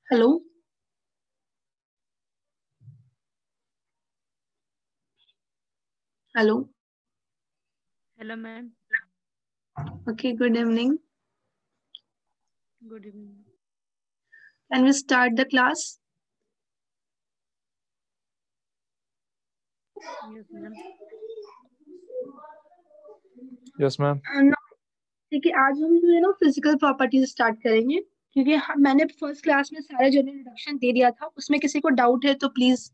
Hello. Hello. Hello ma'am. Okay, good evening. Good evening. Can we start the class? Yes ma'am. Yes ma'am. ठीक है, आज हम जो है ना फिजिकल प्रॉपर्टीज स्टार्ट करेंगे, क्योंकि मैंने फर्स्ट क्लास में सारा जनरल इंट्रोडक्शन दे दिया था। उसमें किसी को डाउट है तो प्लीज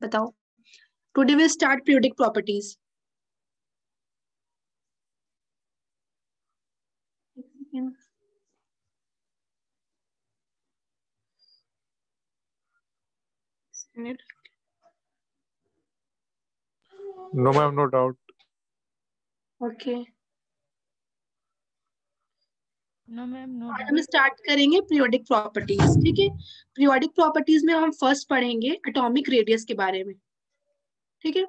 बताओ। Today we start periodic properties. No ma'am, no doubt. Okay, no ma'am, no आज हम डाउट। स्टार्ट करेंगे पीरियोडिक प्रॉपर्टीज। ठीक है, पीरियोडिक प्रॉपर्टीज में हम फर्स्ट पढ़ेंगे एटॉमिक रेडियस के बारे में। ठीक है,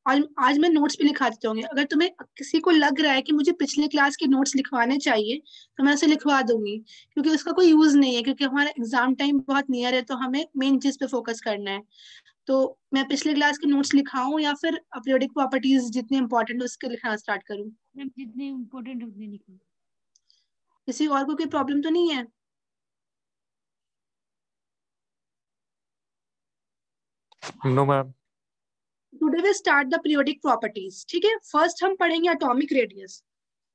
आज मैं नोट्स भी लिखा देता हूँ। अगर तुम्हें किसी को लग रहा है कि मुझे पिछले क्लास के नोट्स लिखवाने चाहिए तो मैं उसे लिखवा दूंगी, क्योंकि उसका कोई यूज नहीं है, क्योंकि हमारा एग्जाम टाइम बहुत नियर है, तो हमें मेन चीज पे फोकस करना है। तो मैं पिछले क्लास के नोट्स लिखाऊं या फिर पीरियोडिक प्रॉपर्टीज जितने इंपॉर्टेंट है उसके लिखना स्टार्ट करूं? मैम जितने इम्पोर्टेंट उतने लिखो। किसी और को कोई प्रॉब्लम तो नहीं है? No ma'am. Today we start the periodic properties. ठीक है, फर्स्ट हम पढ़ेंगे एटॉमिक रेडियस।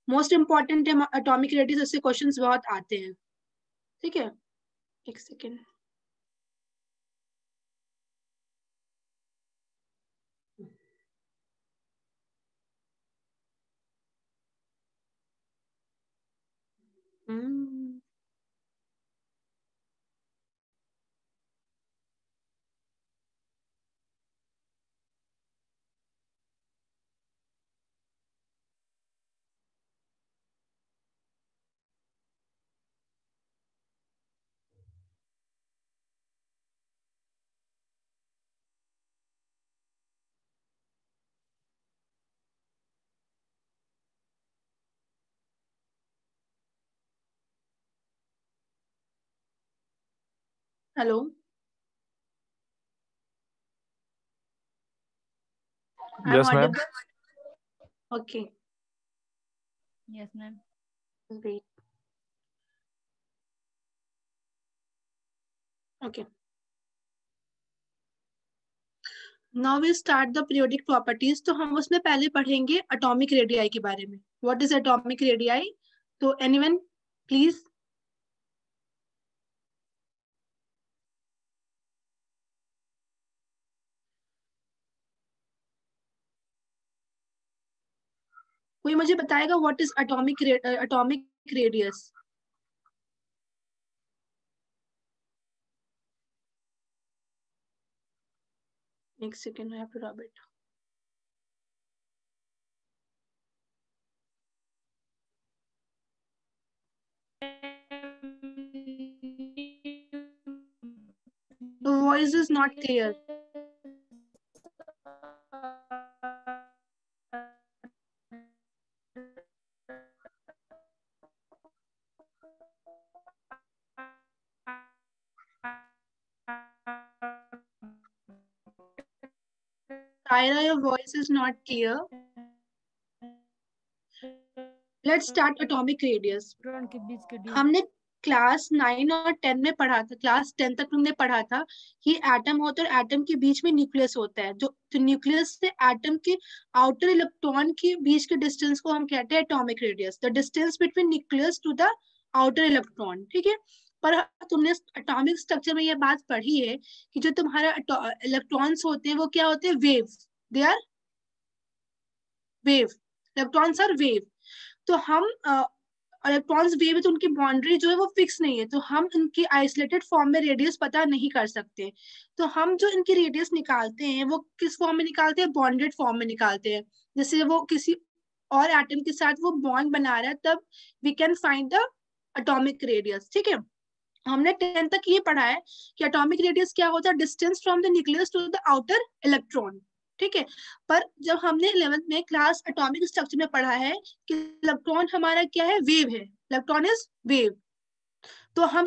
मोस्ट इंपॉर्टेंट है एटॉमिक रेडियस, इससे क्वेश्चंस बहुत आते हैं। ठीक है, एक second. Hmm hello. I am yes ma'am. Audible? Okay, yes ma'am. great. Okay. Now we start the periodic properties. तो हम उसमें पहले पढ़ेंगे एटॉमिक रेडियाई के बारे में। What is atomic radii? तो एनीवन प्लीज। कोई मुझे बताएगा व्हाट इज एटॉमिक रेडियस? एक second, I have to rub it. Voice is not clear. Tyra, your voice is not clear. Let's start atomic radius. Electron के बीच के हमने class 9 और 10 में पढ़ा था, क्लास 10 तक हमने पढ़ा था कि एटम होता है और एटम के बीच में न्यूक्लियस होता है। जो न्यूक्लियस से एटम के आउटर इलेक्ट्रॉन के बीच के डिस्टेंस को हम कहते हैं atomic radius, the distance between nucleus to the outer electron. ठीक है, पर तुमने एटॉमिक स्ट्रक्चर में ये बात पढ़ी है कि जो तुम्हारा इलेक्ट्रॉन्स होते हैं वो क्या होते हैं? Wave. They are wave. Electrons are wave. तो हम इलेक्ट्रॉन्स वेव है तो उनकी बाउंड्री जो है वो फिक्स नहीं है, तो हम इनकी आइसोलेटेड फॉर्म में रेडियस पता नहीं कर सकते। तो हम जो इनकी रेडियस निकालते हैं वो किस फॉर्म में निकालते हैं? बॉन्डेड फॉर्म में निकालते हैं। जैसे वो किसी और एटम के साथ वो बॉन्ड बना रहा है, तब we can find the atomic radius. ठीक है, हमने 10 तक ये पढ़ा है कि एटॉमिक रेडियस क्या होता है? Distance from the nucleus to the outer electron. ठीक है, पर जब हमने 11th में क्लास एटॉमिक स्ट्रक्चर में पढ़ा है कि इलेक्ट्रॉन हमारा क्या है? वेव है। Electron is wave. तो हम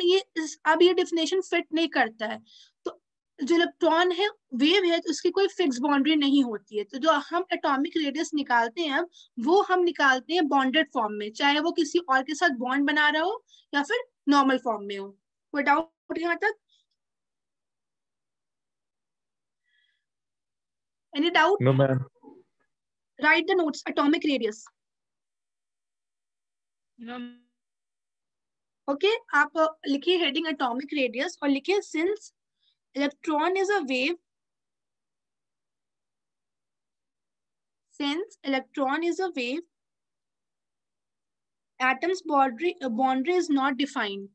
अब ये डेफिनेशन फिट नहीं करता है। तो जो इलेक्ट्रॉन है वेव है तो उसकी कोई फिक्स बाउंड्री नहीं होती है। तो जो हम एटॉमिक रेडियस निकालते हैं वो हम निकालते हैं बॉन्डेड फॉर्म में, चाहे वो किसी और के साथ बॉन्ड बना रहा हो या फिर नॉर्मल फॉर्म में हो। कोई डाउट यहाँ तक? Any doubt? No, ma'am. Write the notes atomic radius. No okay आप लिखिए हेडिंग एटॉमिक रेडियस और लिखिए since electron is a wave, since electron is a wave, atom's boundary is not defined.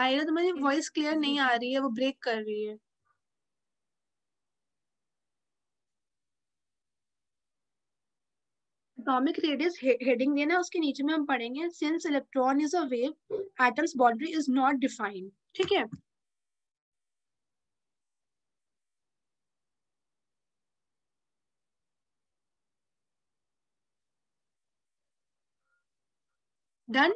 Aira तुम्हारी वॉइस क्लियर नहीं आ रही है, वो break कर रही है। एटॉमिक रेडियस हेडिंग देना, उसके नीचे में हम पढ़ेंगे since electron is a wave atoms boundary is not defined. ठीक है, डन।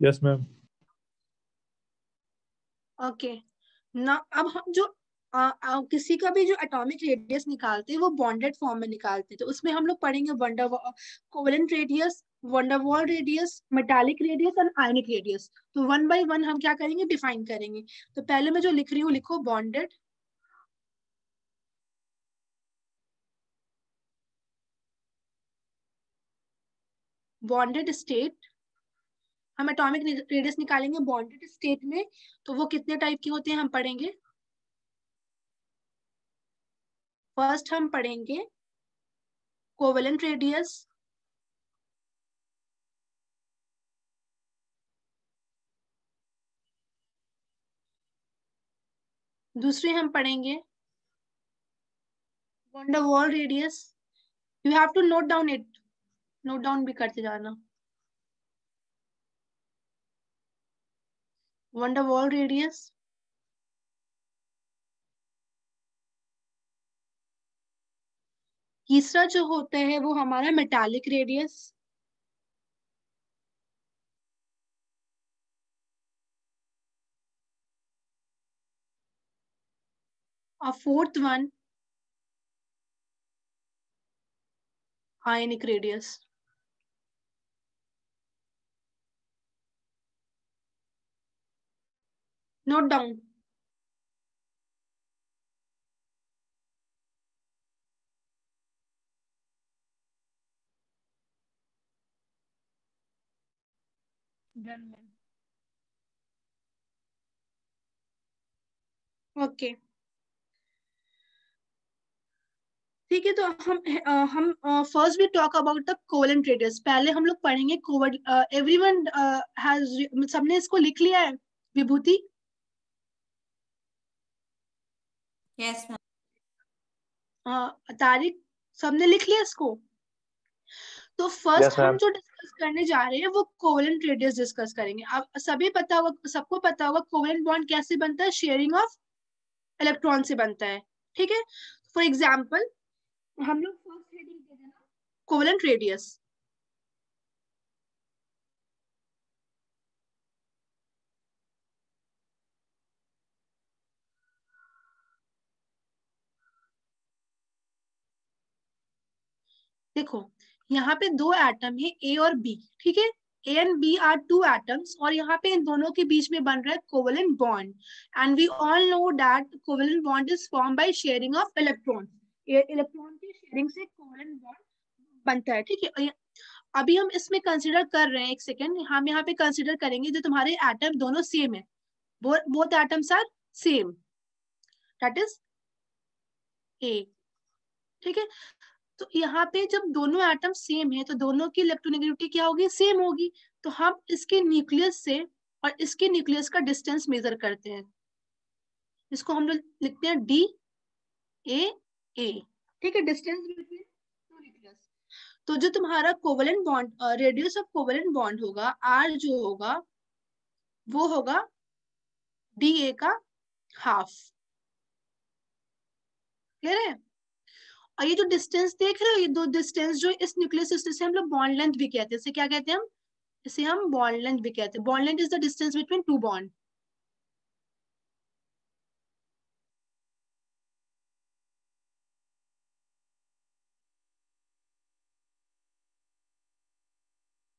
Yes, ma'am. ओके ना, अब हम जो किसी का भी जो एटॉमिक रेडियस निकालते हैं वो बॉन्डेड फॉर्म में निकालते हैं। तो उसमें हम लोग पढ़ेंगे covalent radius, van der Waals radius, metallic radius और आयनिक रेडियस। तो वन बाय वन हम क्या करेंगे, डिफाइन करेंगे। तो पहले मैं जो लिख रही हूँ लिखो बॉन्डेड, बॉन्डेड स्टेट। हम एटॉमिक रेडियस निकालेंगे बॉन्डेड स्टेट में, तो वो कितने टाइप के होते हैं हम पढ़ेंगे। फर्स्ट हम पढ़ेंगे कोवेलेंट रेडियस, दूसरे हम पढ़ेंगे van der Waals radius. You have to note down it, note down भी करते जाना। वंडरवॉल रेडियस, तीसरा जो होता है वो हमारा मेटालिक रेडियस, और fourth one ionic radius. Note down. Done ma'am. Okay ठीक है, तो हम first we talk about the covalent radius. पहले हम लोग पढ़ेंगे एवरीवन हैज, सबने इसको लिख लिया है विभूति? Yes ma'am. तारिक, सबने लिख लिया इसको? तो फर्स्ट Yes, हम ma'am. जो डिस्कस करने जा रहे हैं वो कोवेलेंट रेडियस डिस्कस करेंगे। अब सभी पता होगा, सबको पता होगा कोवेलेंट बॉन्ड कैसे बनता है, शेयरिंग ऑफ इलेक्ट्रॉन से बनता है। ठीक है, फॉर एग्जांपल हम लोग फर्स्ट हेडिंग दे देना कोवेलेंट रेडियस। देखो यहाँ पे दो एटम है ए और बी, ठीक है, A and B are two atoms, और यहाँ पे इन दोनों के बीच में बन रहा है covalent bond. And we all know that covalent bond is form by sharing of electron. Electron की शेयरिंग से कोवेलेंट बॉन्ड बनता है। ठीक है, अभी हम इसमें कंसिडर कर रहे हैं, एक सेकेंड, हम यहाँ पे कंसिडर करेंगे जो तुम्हारे एटम दोनों सेम है, both atoms are same, that is A. ठीक है, तो यहाँ पे जब दोनों एटम सेम है तो दोनों की इलेक्ट्रोनेगेटिविटी क्या होगी, सेम होगी। तो हम इसके न्यूक्लियस से और इसके न्यूक्लियस का डिस्टेंस मेजर करते हैं, इसको हम लोग लिखते हैं डी ए ए, ठीक है, डिस्टेंस बिटवीन टू न्यूक्लियस। तो जो तुम्हारा covalent bond, radius of covalent bond होगा आर, जो होगा वो होगा डी ए का हाफ। क्लियर है? और ये जो डिस्टेंस देख रहे हो, ये दो डिस्टेंस जो इस न्यूक्लियस सिस्टम से हम लोग बॉन्ड लेंथ भी कहते हैं, इसे क्या कहते हैं हम? इसे हम बॉन्ड लेंथ भी कहते हैं। Bond length is the distance between to bond.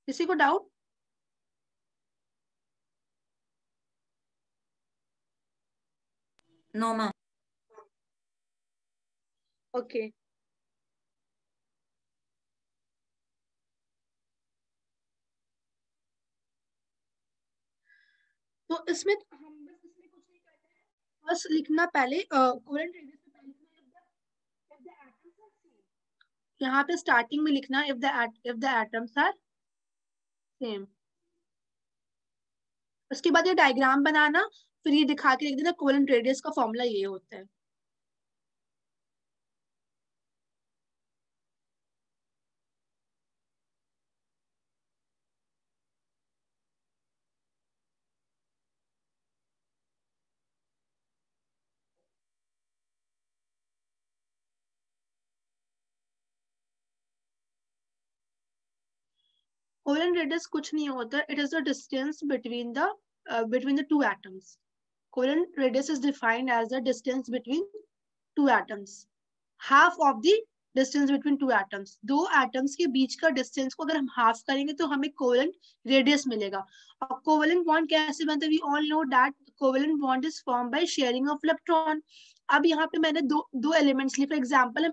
किसी को डाउट? No, ma'am. ओके, तो इसमें हम बस इसमें कुछ नहीं करते हैं, बस लिखना पहले कोवेलेंट रेडियस से पहले लिखना if the atoms are same। यहाँ पे स्टार्टिंग में लिखना if the atoms are same। उसके बाद ये डायग्राम बनाना, फिर ये दिखा के लिख देना कोवेलेंट रेडियस का फॉर्मूला ये होता है। कोवेलेंट रेडियस कुछ नहीं होता, it is the distance between the two atoms. Covalent radius is defined as the distance between two atoms, half of the distance between two atoms. दो एटम्स के बीच का डिस्टेंस को अगर हम हाफ करेंगे तो हमें कोवेलेंट रेडियस मिलेगा। और कोवेलेंट बॉन्ड कैसे बनता है? We all know that covalent bond is form by sharing of electron. अब यहाँ पे मैंने दो एलिमेंट्स लिए, फॉर एग्जांपल हम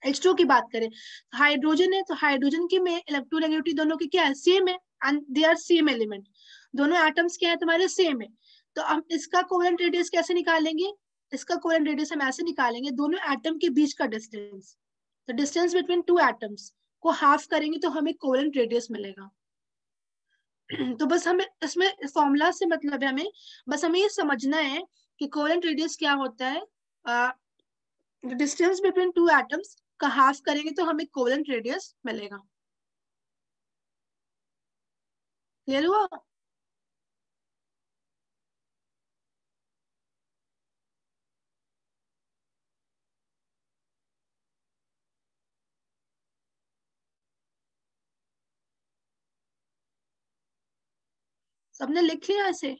H2 की बात करें, हाइड्रोजन है, तो हाइड्रोजन की में इलेक्ट्रोनेगेटिविटी दोनों की क्या है? सेम है, and they are same element. दोनों एटम्स क्या है तुम्हारे? सेम है। तो हम इसका कोवेलेंट रेडियस कैसे निकालेंगे? इसका कोवेलेंट रेडियस हम ऐसे निकालेंगे, दोनों एटम के बीच का डिस्टेंस, तो डिस्टेंस बिटवीन टू एटम्स को हाफ करेंगे तो हमें कोवेलेंट रेडियस मिलेगा। तो बस हमें इसमें फॉर्मूला से मतलब है, हमें ये समझना है कि कोवेलेंट रेडियस क्या होता है। डिस्टेंस बिटवीन टू एटम्स का हाफ करेंगे तो हमें कोवेलेंट रेडियस मिलेगा। क्लियर हुआ? सबने लिख लिया ऐसे?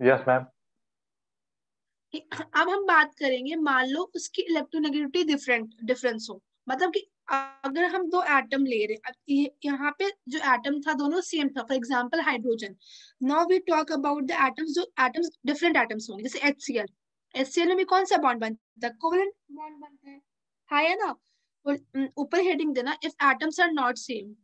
Yes, ma'am. अब हम बात करेंगे, मान लो उसकी इलेक्ट्रोनेगेटिविटी डिफरेंस हो, मतलब कि अगर हम दो एटम ले रहे, यहाँ पे जो एटम था दोनों सेम था, for example hydrogen. Now we talk about the atoms, जो एटम्स डिफरेंट एटम्स होंगे, जैसे HCl में भी कौन सा बॉन्ड बनता है? कोवेलेंट बॉन्ड बनता है ना? और ऊपर हेडिंग देना if atoms are not same.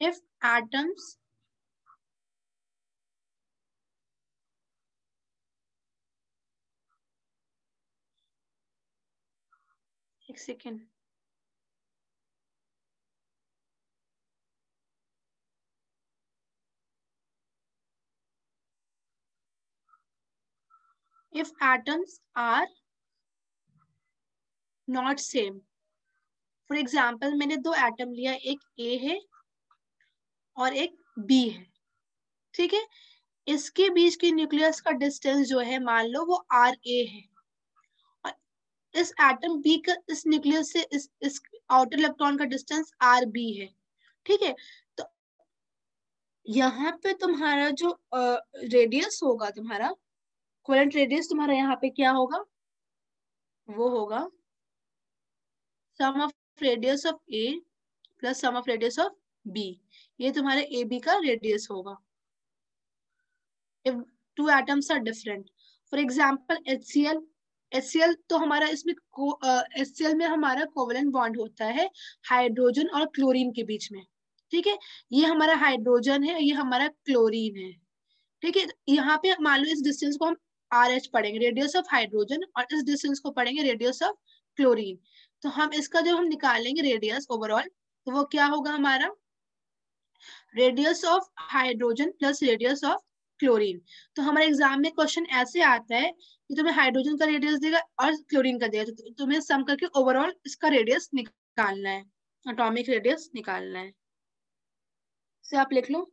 If atoms एक second, if atoms are not same, for example मैंने दो एटम लिया, एक A है और एक B है, ठीक है। इसके बीच के न्यूक्लियस का डिस्टेंस जो है मान लो वो RA है, और इस एटम B का इस न्यूक्लियस से इस आउटर इलेक्ट्रॉन का डिस्टेंस RB है, ठीक है। तो यहाँ पे तुम्हारा जो रेडियस होगा, तुम्हारा कोवेलेंट रेडियस तुम्हारा यहाँ पे क्या होगा, वो होगा sum of radius of A plus sum of radius of B. ये तुम्हारे ए बी का रेडियस होगा if two atoms are different. For example HCl, HCl तो हमारा इसमें HCl में हमारा कोवेलेंट बॉन्ड होता है हाइड्रोजन और क्लोरीन के बीच में, ठीक है। ये हमारा हाइड्रोजन है, ये हमारा क्लोरीन है, ठीक है। यहाँ पे मान लो इस डिस्टेंस को हम RH पढ़ेंगे, रेडियस ऑफ हाइड्रोजन, और इस डिस्टेंस को पढ़ेंगे रेडियस ऑफ क्लोरीन। तो हम इसका जब हम निकालेंगे रेडियस ओवरऑल, तो वो क्या होगा हमारा radius of hydrogen plus radius of chlorine. तो हमारे एग्जाम में क्वेश्चन ऐसे आता है कि तुम्हें हाइड्रोजन का रेडियस देगा और क्लोरीन का देगा, तो तुम्हें सम करके ओवरऑल इसका रेडियस निकालना है, एटॉमिक रेडियस निकालना है। से आप लिख लो।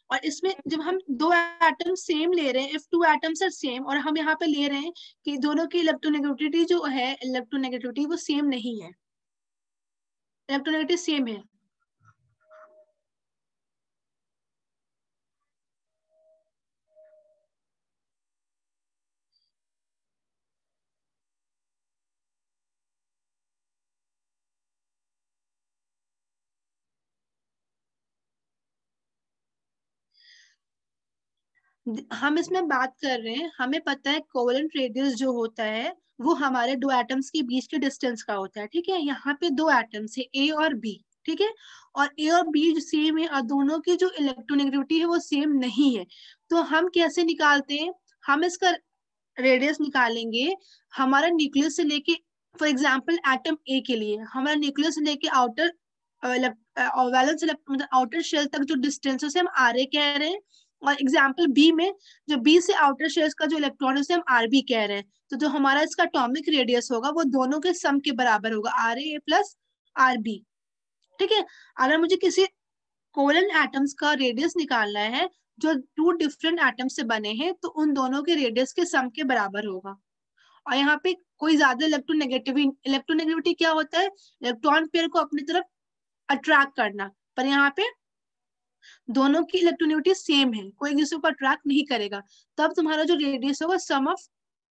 और इसमें जब हम दो एटम सेम ले रहे हैं, if two atoms are same, और हम यहाँ पे ले रहे हैं कि दोनों की इलेक्ट्रोनेगेटिविटी जो है, इलेक्ट्रोनेगेटिविटी वो सेम नहीं है, इलेक्ट्रोनेगेटिविटी सेम है। हम इसमें बात कर रहे हैं, हमें पता है कोवेलेंट रेडियस जो होता है वो हमारे दो एटम्स के बीच के डिस्टेंस का होता है, ठीक है। यहाँ पे दो एटम्स है ए और बी, ठीक है, और ए और बी सेम है और दोनों की जो इलेक्ट्रोनेगेटिविटी है वो सेम नहीं है। तो हम कैसे निकालते हैं, हम इसका रेडियस निकालेंगे हमारा न्यूक्लियस से लेके, फॉर एग्जाम्पल एटम ए के लिए हमारा न्यूक्लियस से लेके आउटर वैलेंस मतलब आउटर शेल तक जो डिस्टेंस है उसे हम आर ए कह रहे हैं, और एग्जाम्पल बी में जो बी से आउटर शेल्स का जो इलेक्ट्रॉन है उसे हम आर बी कह रहे हैं। तो जो हमारा इसका एटॉमिक रेडियस होगा वो दोनों के सम के बराबर होगा, R A plus R B, ठीक है। अगर मुझे किसी कोवेलेंट एटम्स का रेडियस निकालना है जो टू डिफरेंट एटम्स से बने हैं, तो उन दोनों के रेडियस के सम के बराबर होगा। और यहाँ पे कोई ज्यादा इलेक्ट्रोनेगेटिविटी क्या होता है, इलेक्ट्रॉन पेयर को अपनी तरफ अट्रैक्ट करना, पर यहाँ पे दोनों की इलेक्ट्रोनेगेटिविटी सेम है, कोई एक दूसरे को अट्रैक्ट नहीं करेगा। तब तुम्हारा जो रेडियस होगा sum of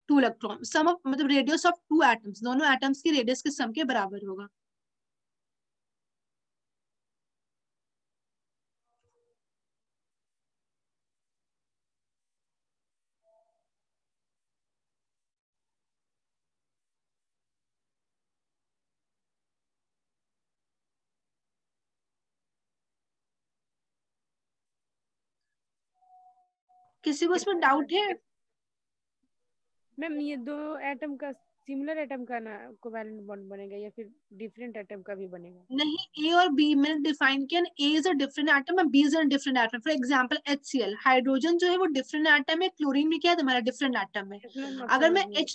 two electron, sum of मतलब रेडियस ऑफ टू एटम्स, दोनों एटम्स की रेडियस के सम के बराबर होगा। किसी को इसमें डाउट है? मैम ये दो एटम का सिमिलर एटम का ना कोवैलेंट बॉन्ड बनेगा या फिर डिफरेंट एटम का भी बनेगा? नहीं, ए और बी मैंने डिफाइन किया, A is a different atom और B is a different atom. For example HCl hydrogen जो है वो डिफरेंट एटम है, क्लोरीन भी क्या है तुम्हारा डिफरेंट एटम है। Yes, मैम, अब अगर समझ मैं गई।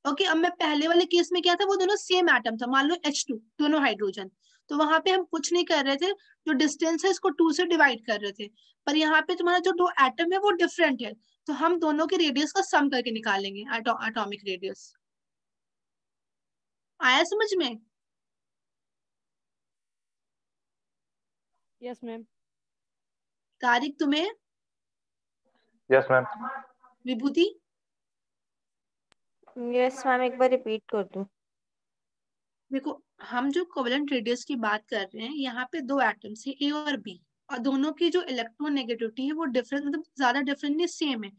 ओके, अब मैं पहले वाले केस में क्या था, वो दोनों सेम एटम था, मान लो H2 दोनों हाइड्रोजन, तो वहां पे हम कुछ नहीं कर रहे थे, जो डिस्टेंस है इसको 2 से डिवाइड कर रहे थे। पर यहाँ पे तुम्हारा जो दो एटम है वो डिफरेंट है, तो हम दोनों के रेडियस का सम करके निकालेंगे एटॉमिक रेडियस। आया समझ में? Yes ma'am. तारिक तुम्हें? Yes ma'am. Vibhuti? Yes ma'am, एक बार रिपीट कर दूं। देखो, हम जो कोवेलेंट रेडियस की बात कर रहे हैं, यहाँ पे दो एटम्स है ए और बी, और दोनों की जो इलेक्ट्रोनेगेटिविटी है वो डिफरेंट, मतलब ज्यादा डिफरेंट नहीं, सेम है।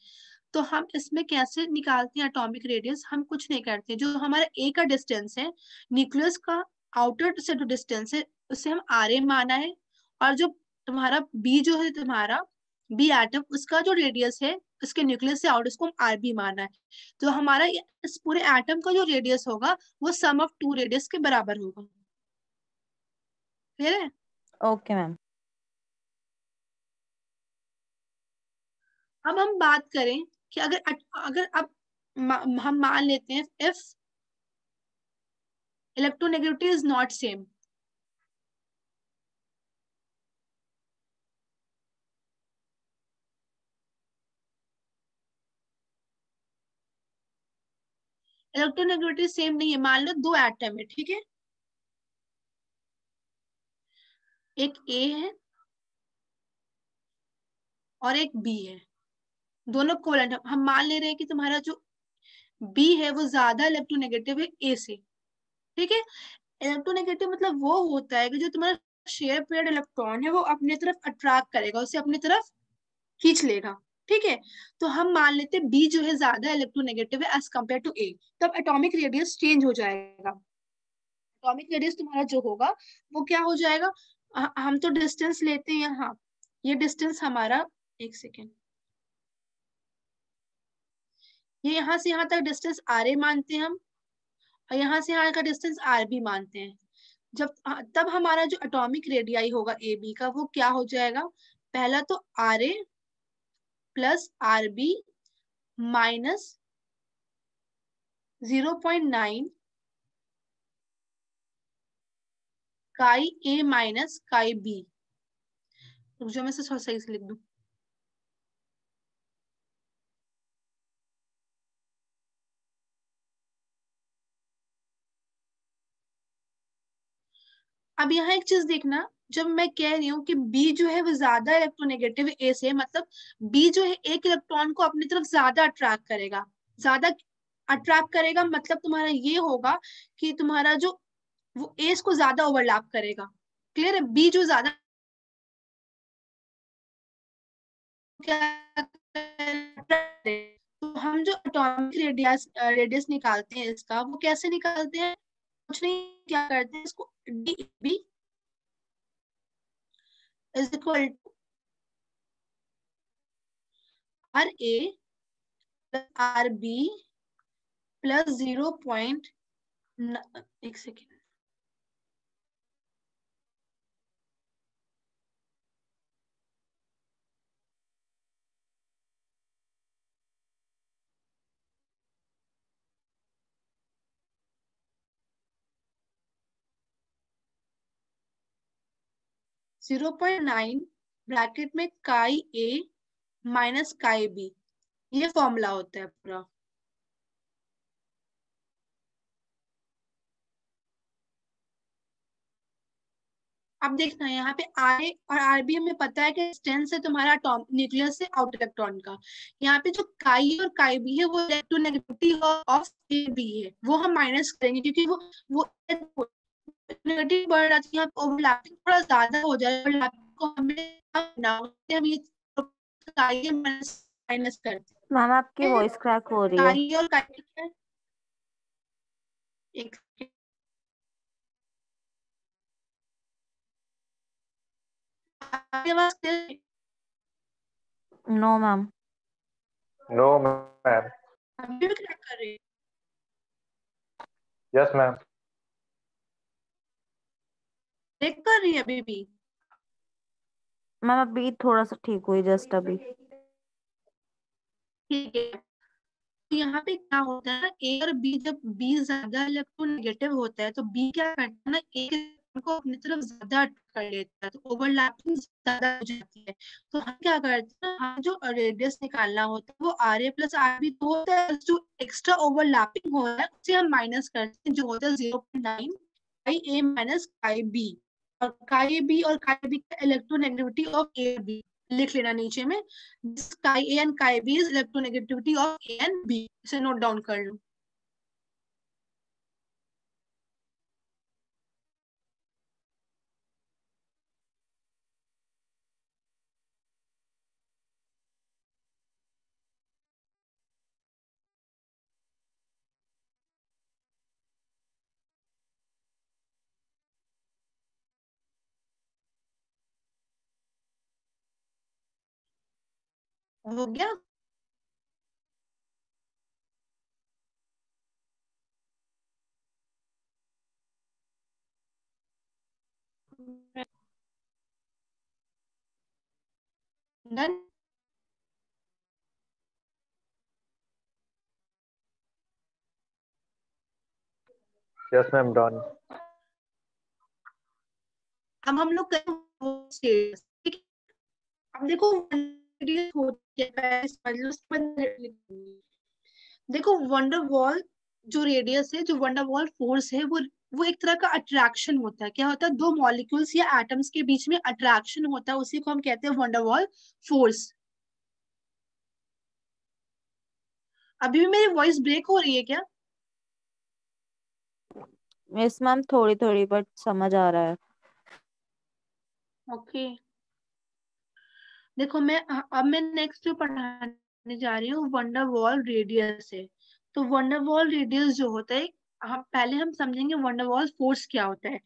तो हम इसमें कैसे निकालते हैं एटॉमिक रेडियस, हम कुछ नहीं करते, जो हमारा ए का डिस्टेंस है न्यूक्लियस का आउटर से जो डिस्टेंस है उसे हम आर ए माना है, और जो तुम्हारा बी जो है तुम्हारा बी एटम उसका जो रेडियस है उसके न्यूक्लियस से आउट उसको हम आर बी माना है। तो हमारा इस पूरे एटम का जो रेडियस होगा वो सम ऑफ टू रेडियस के बराबर होगा। क्लियर है? Okay ma'am. अब हम बात करें कि अगर अगर अब हम मान लेते हैं if electronegativity is not same, electronegativity same नहीं है, मान लो दो एटम है, ठीक है, एक ए है और एक बी है, दोनों कोवेलेंट। हम मान ले रहे हैं कि तुम्हारा जो बी है वो ज्यादा इलेक्ट्रोनेगेटिव है ए से, ठीक है। इलेक्ट्रोनेगेटिव मतलब वो होता है कि जो तुम्हारा शेयर पेयर्ड इलेक्ट्रॉन है वो अपनी तरफ अट्रैक्ट करेगा, उसे अपनी तरफ खींच लेगा, ठीक है। तो हम मान लेते हैं बी जो है ज्यादा इलेक्ट्रोनेगेटिव है एज कम्पेयर टू ए, तब एटॉमिक रेडियस चेंज हो जाएगा। एटॉमिक रेडियस तुम्हारा जो होगा वो क्या हो जाएगा, हम तो डिस्टेंस लेते हैं यहाँ, ये डिस्टेंस हमारा, एक सेकेंड, ये यहाँ से यहाँ तक डिस्टेंस आर ए मानते हैं हम, और यहाँ से यहाँ का डिस्टेंस आर बी मानते हैं। जब तब हमारा जो एटॉमिक रेडियाई होगा ए बी का वो क्या हो जाएगा, पहला तो R A plus R B minus 0.9 chi A minus chi B. रुक जाओ मैं इसे थोड़ा सही से लिख दूं। अब यहाँ एक चीज देखना, जब मैं कह रही हूँ कि बी जो है वो ज्यादा इलेक्ट्रोनेगेटिव ए से, मतलब बी जो है एक इलेक्ट्रॉन को अपनी तरफ ज्यादा अट्रैक्ट करेगा, ज्यादा अट्रैक्ट करेगा, मतलब तुम्हारा ये होगा कि तुम्हारा जो वो एस को ज्यादा ओवरलैप करेगा, क्लियर है। बी जो ज्यादा क्या, तो हम जो एटॉमिक रेडियस निकालते हैं इसका, वो कैसे निकालते हैं, कुछ नहीं, क्या करते हैं इसको, D B is equal to R A plus R B plus 0. एक second, zero point nine bracket में chi A minus chi B, ये फॉर्मूला होता है पूरा। अब देखना है यहाँ पे आर ए और आर बी हमें पता है कि डिस्टेंस है तुम्हारा न्यूक्लियस से आउटर इलेक्ट्रॉन का। यहाँ पे जो काई और काई बी है वो इलेक्ट्रोनेगेटिविटी ऑफ ए बी है, वो हम माइनस करेंगे क्योंकि वो नेगेटिव बढ़ रहा है, यहाँ पे ओवरलैपिंग थोड़ा ज्यादा हो जाए, ओवरलैपिंग को हम ये काई माइनस करते मैम आपकी हैं। वॉइस क्रैक हो रही है। काई और काई, एक नो मैम। No, ma'am. अभी भी क्रैक कर रही है। Yes, ma'am. ब्रेक कर रही है अभी भी। मैम अभी थोड़ा सा ठीक हुई, जस्ट अभी। ठीक है, तो यहाँ पे क्या होता है ना, ए और बी, जब बी ज्यादा इलेक्ट्रोनेगेटिव होता है तो बी क्या करता है ना, ए को अपनी तरफ ज्यादा अट्रैक्ट कर लेता है, तो ओवरलैपिंग ज्यादा हो जाती है। तो हम क्या करते हैं, हम जो रेडियस निकालना होता है वो R A plus R B तो होता है, जो एक्स्ट्रा ओवरलैपिंग हो रहा है उसे हम माइनस करते हैं, जो होता है 0.9 chi A minus chi B. और काई बी और काई बी का इलेक्ट्रोनेगेटिविटी ऑफ ए बी लिख लेना नीचे में, chi A and chi B is electronegativity of A and B, इसे नोट डाउन कर लो। हो गया। डन। Yes, ma'am. Done. अब हम लोग करें स्टेज, ठीक है। अब देखो देखो वंडर वॉल जो रेडियस है, जो वंडर वॉल फोर्स है, वो वो एक तरह का अट्रैक्शन होता है। क्या होता है? दो मॉलिक्यूल्स या एटम्स के बीच में अट्रैक्शन होता है, उसी को हम कहते हैं वंडर वॉल फोर्स। अभी भी मेरी वॉइस ब्रेक हो रही है क्या? यस मैम, थोड़ी थोड़ी बट समझ आ रहा है। ओके देखो, अब मैं नेक्स्ट जो पढ़ाने जा रही हूँ वंडर वॉल रेडियस है। तो वंडर वॉल रेडियस जो होता है, हम समझेंगे वंडर वॉल फोर्स क्या होता है।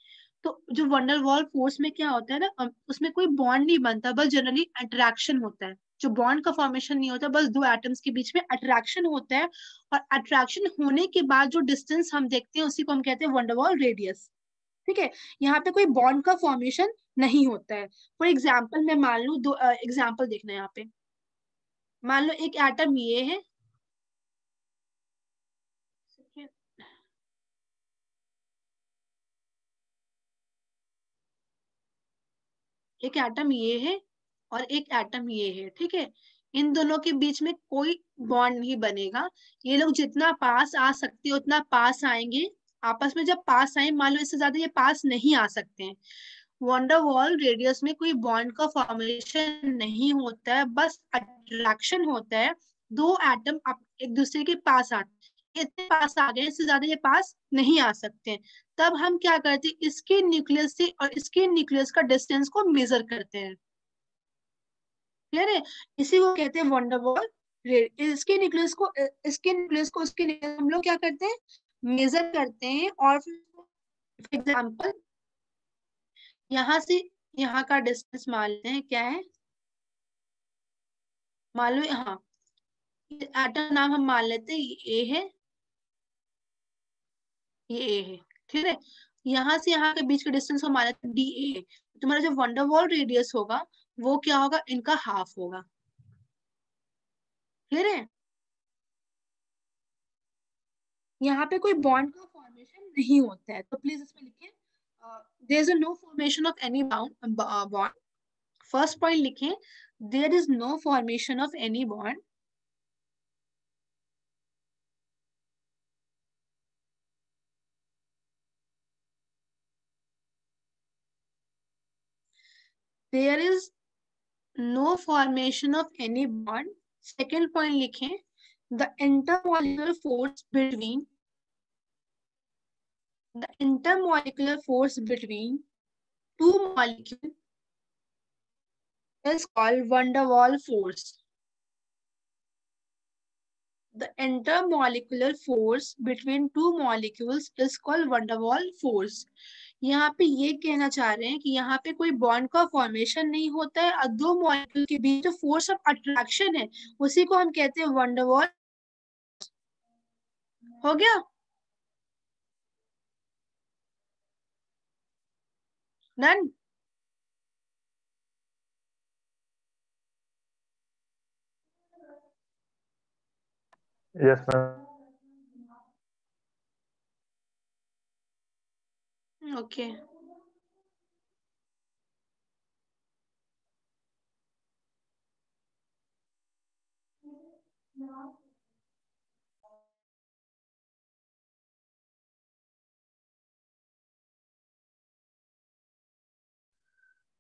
तो जो वंडर वॉल फोर्स में क्या होता है ना, उसमें कोई बॉन्ड नहीं बनता, बस जनरली अट्रैक्शन होता है। जो बॉन्ड का फॉर्मेशन नहीं होता, बस दो एटम्स के बीच में अट्रैक्शन होता है। और अट्रैक्शन होने के बाद जो डिस्टेंस हम देखते हैं उसी को हम कहते हैं वंडर वॉल रेडियस। ठीक है, यहाँ पे कोई बॉन्ड का फॉर्मेशन नहीं होता है। फॉर एग्जाम्पल मैं मान लू, दो एग्जाम्पल देखना है यहाँ पे। मान लो एक एटम ये है, एक एटम ये है और एक एटम ये है। ठीक है, इन दोनों के बीच में कोई बॉन्ड नहीं बनेगा। ये लोग जितना पास आ सकते हैं उतना पास आएंगे। आपस में जब पास आए, मान लो इससे ज्यादा ये पास नहीं आ सकते हैं। वंडर वॉल रेडियस में कोई बॉन्ड का फॉर्मेशन नहीं होता है, बस अट्रैक्शन होता है। दो एटम एक दूसरे के पास आते हैं, इतने पास आ गए, इससे ज्यादा ये पास नहीं आ सकते हैं। तब हम क्या करते हैं, इसके न्यूक्लियस से और इसके न्यूक्लियस का डिस्टेंस को मेजर करते हैं। क्लियर है? इसी को कहते हैं वंडर वॉल। इसके न्यूक्लियस को उसके न्यूक्लियस हम लोग क्या करते हैं, मेजर करते हैं। और फिर एग्जाम्पल, यहाँ से यहाँ का डिस्टेंस मान लेते हैं क्या है, मान लो हाँ, एटम नाम हम मान लेते हैं ये ए है, ये ए है। ठीक है, यहाँ से यहाँ के बीच का डिस्टेंस को मान लेते हैं डी ए। तुम्हारा जो वंडर वॉल रेडियस होगा वो क्या होगा, इनका हाफ होगा। क्लियर है? यहाँ पे कोई बॉन्ड का फॉर्मेशन नहीं होता है, तो प्लीज इसमें लिखिए there is no formation of any bond. First point लिखिए, there is no formation of any bond. There is no formation of any bond. Second point लिखें, the intermolecular force between two molecules is called van der Waals force. The intermolecular force between two molecules is called van der Waals force. यहाँ पे ये कहना चाह रहे हैं कि यहाँ पे कोई बॉन्ड का फॉर्मेशन नहीं होता है और दो मॉलिक्यूल के बीच जो फोर्स ऑफ अट्रैक्शन है उसी को हम कहते हैं वंडर वॉल। हो गया? डन? Yes, ma'am. ओके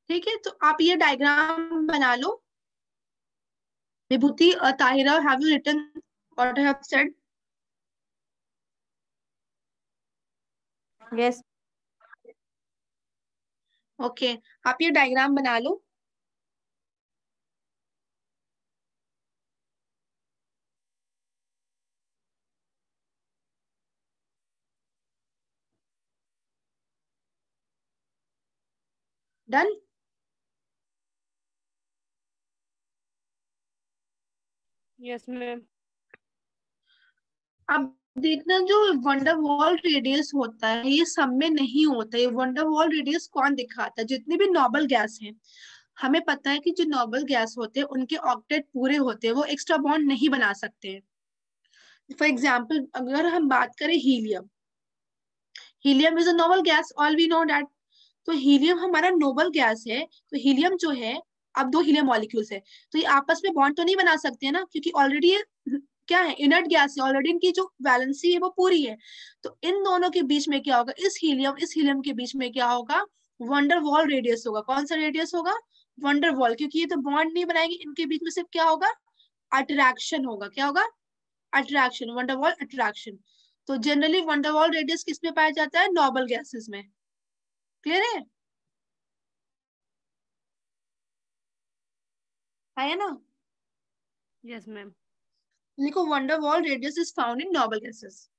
ठीक है, तो आप ये डायग्राम बना लो। Vibhuti, Tahira, have you written what I have said? Yes. Okay, आप ये डायग्राम बना लो। डन? Yes ma'am. अब देखना, जो वंडर वॉल रेडियस होता है ये सब में नहीं होता है। वंडर वॉल रेडियस कौन दिखाता है? जितने भी नोबल गैस हैं, हमें पता है कि जो नोबल गैस होते हैं उनके ऑक्टेट पूरे होते हैं, वो एक्स्ट्रा बॉन्ड नहीं बना सकते हैं। फॉर एग्जाम्पल अगर हम बात करें helium, helium is a noble gas, all we know that. तो हीलियम हमारा नोबल गैस है। तो हीलियम जो है, अब दो हीलियम मॉलिक्यूल्स है, तो ये आपस में बॉन्ड तो नहीं बना सकते हैं ना, क्योंकि ऑलरेडी ये क्या है, इनर्ट गैस है, ऑलरेडी इनकी जो वैलेंसी है वो पूरी है। तो इन दोनों के बीच में क्या होगा, इस हीलियम के बीच में क्या होगा, वंडर वॉल रेडियस होगा। कौन सा रेडियस होगा, वंडर वॉल, क्योंकि ये तो बॉन्ड नहीं बनाएगी, इनके बीच में सिर्फ क्या होगा, अट्रैक्शन होगा। क्या होगा, अट्रैक्शन, वंडर वॉल अट्रैक्शन। तो जनरली वंडर वॉल रेडियस किस में पाया जाता है, नोबल गैसेस में। क्लियर है ना? Yes ma'am. लिखो, van der Waals radius is found in noble gases.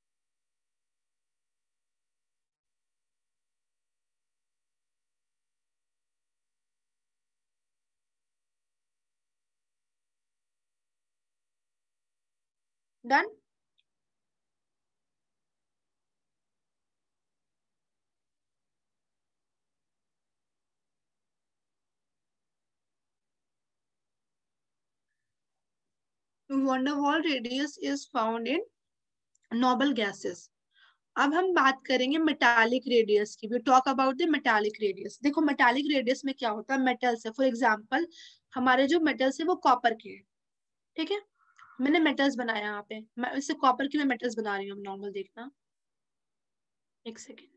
Done. Van der Waals radius is found in noble gases. अब हम बात करेंगे मेटालिक रेडियस की। We talk about the metallic radius. देखो मेटालिक रेडियस में क्या होता है, मेटल्स है, फॉर एग्जांपल हमारे जो मेटल्स है वो कॉपर के हैं, ठीक है। मैंने मेटल्स बनाया यहाँ पे, मैं इससे कॉपर की मैं मेटल्स बना रही हूँ, नॉर्मल देखना, एक सेकेंड।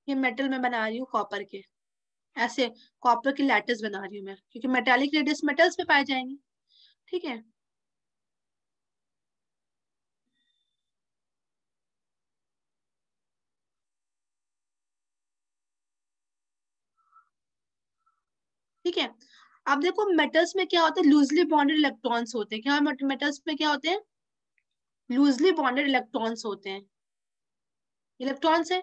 ये मेटल मैं बना रही हूँ कॉपर के, ऐसे कॉपर की लैटिस बना रही हूँ मैं, क्योंकि मेटालिक रेडियस मेटल्स में पाए जाएंगे, ठीक है। ठीक है, अब देखो मेटल्स में क्या होता है, लूजली बॉन्डेड इलेक्ट्रॉन्स होते हैं। क्या मेटल्स में क्या होते हैं, लूजली बॉन्डेड इलेक्ट्रॉन्स होते हैं, इलेक्ट्रॉन्स है।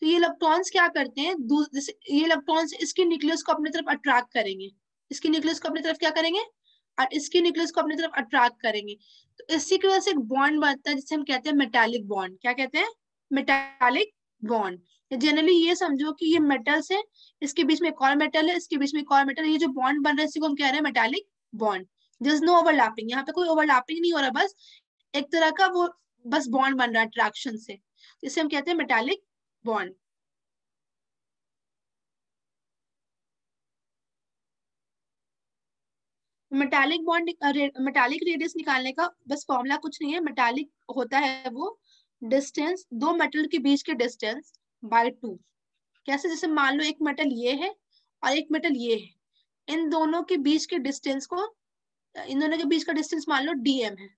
तो ये इलेक्ट्रॉन्स क्या करते हैं, जैसे ये इलेक्ट्रॉन्स इसके न्यूक्लियस को अपनी तरफ अट्रैक्ट करेंगे, इसके न्यूक्लियस को अपनी तरफ क्या करेंगे, और इसके न्यूक्लियस को अपनी तरफ अट्रैक्ट करेंगे। तो इसी की वजह से एक बॉन्ड बनता है जिसे हम कहते हैं मेटालिक बॉन्ड। क्या कहते हैं, मेटालिक बॉन्ड। जनरली ये समझो कि ये मेटल्स है, इसके बीच में एक और मेटल है, इसके बीच में एक और मेटल है, ये जो बॉन्ड बन रहा है इसी को हम कह रहे हैं metallic bond. Just no overlapping, यहाँ पे कोई ओवरलैपिंग नहीं हो रहा, बस एक तरह का वो बस बॉन्ड बन रहा है अट्रैक्शन से, जिसे हम कहते हैं metallic bond. Metallic bond, metallic radius निकालने का बस फॉर्मूला कुछ नहीं है, मेटालिक होता है वो डिस्टेंस, दो मेटल के बीच के डिस्टेंस बाय टू। कैसे, जैसे मान लो एक मेटल ये है और एक मेटल ये है, इन दोनों के बीच के डिस्टेंस को, इन दोनों के बीच का डिस्टेंस मान लो डीएम है।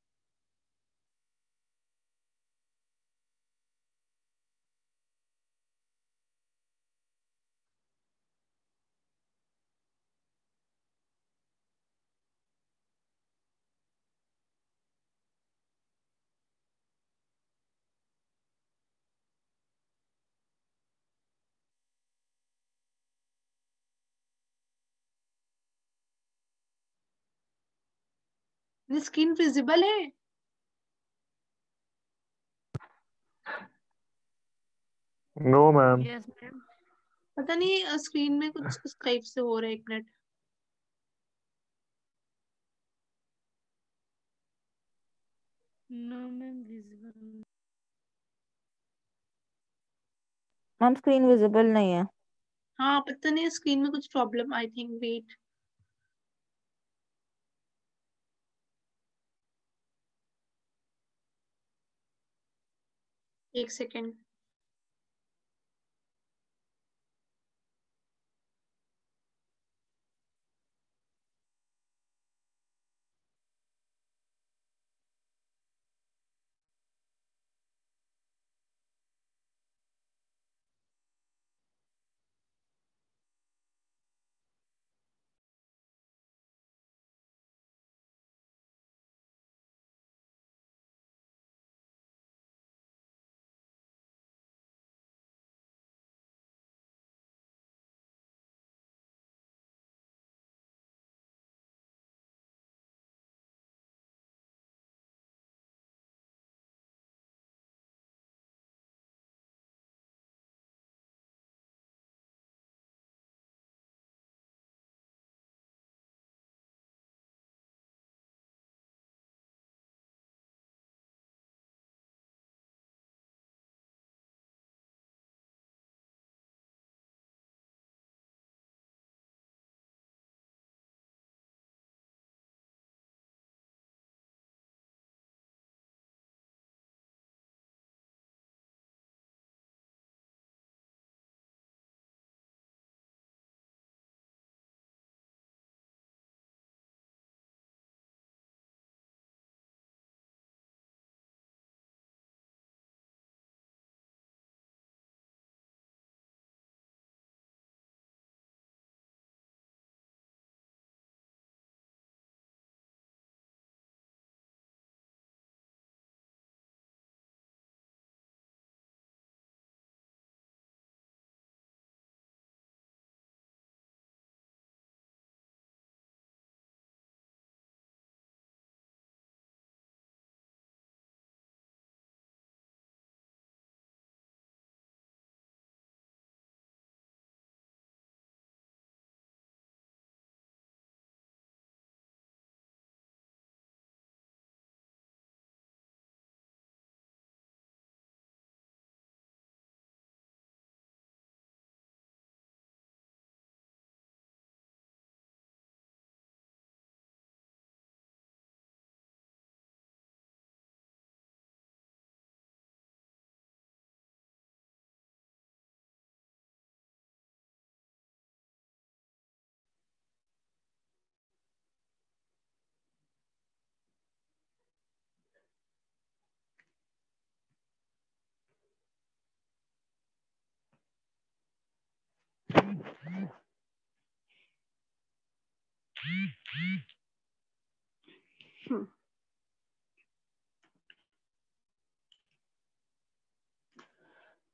स्क्रीन विजिबल है? No ma'am. Yes ma'am. पता नहीं स्क्रीन में कुछ इस टाइप से हो रहा है, एक minute. No ma'am visible. Ma'am screen visible नहीं है। हाँ पता नहीं स्क्रीन में कुछ प्रॉब्लम, आई थिंक, वेट। एक सेकेंड।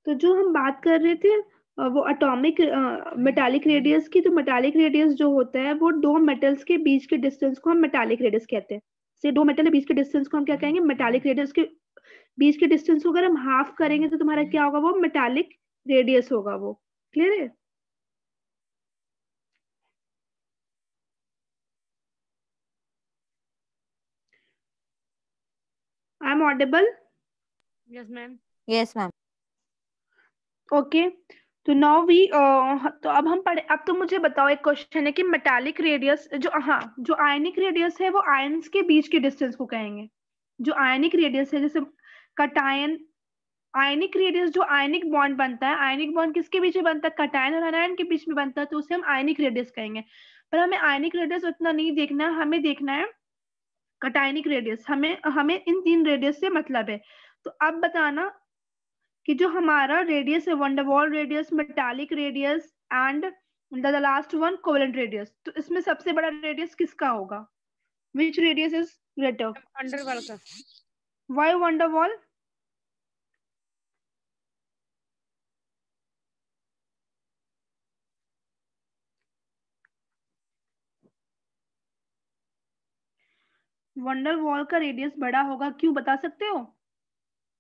तो जो हम बात कर रहे थे वो एटॉमिक मेटालिक रेडियस की, तो मेटालिक रेडियस जो होता है वो दो मेटल्स के बीच के डिस्टेंस को हम मेटालिक रेडियस कहते हैं। से दो मेटल के बीच के डिस्टेंस को हम क्या कहेंगे? Metallic radius. के बीच के डिस्टेंस को अगर हम हाफ करेंगे तो तुम्हारा क्या होगा? वो मेटालिक रेडियस होगा वो। क्लियर है? I am audible? Yes ma'am. Yes ma'am. Okay, तो नाउ वी तो अब हम पढ़े। अब तो मुझे बताओ, एक क्वेश्चन है कि मेटालिक रेडियस जो, हाँ, जो आयनिक रेडियस है वो आयन्स के बीच के डिस्टेंस को कहेंगे। जो आयनिक रेडियस है, जैसे कटायन, आयनिक रेडियस जो आयनिक बॉन्ड बनता है, आयनिक बॉन्ड किसके बीच में बनता है? कटायन और अनायन के बीच में बनता है, तो उसे हम आयनिक रेडियस कहेंगे। पर हमें आयनिक रेडियस उतना नहीं देखना है, हमें देखना है कटायनिक रेडियस। हमें हमें इन तीन रेडियस से मतलब है। तो अब बताना कि जो हमारा रेडियस है, wonder Waals radius, metallic radius and the last one covalent radius, तो इसमें सबसे बड़ा रेडियस किसका होगा? विच रेडियस इज ग्रेटर? अंडरवॉल का। Why wonder wall? Wonder wall का रेडियस बड़ा होगा, क्यों बता सकते हो?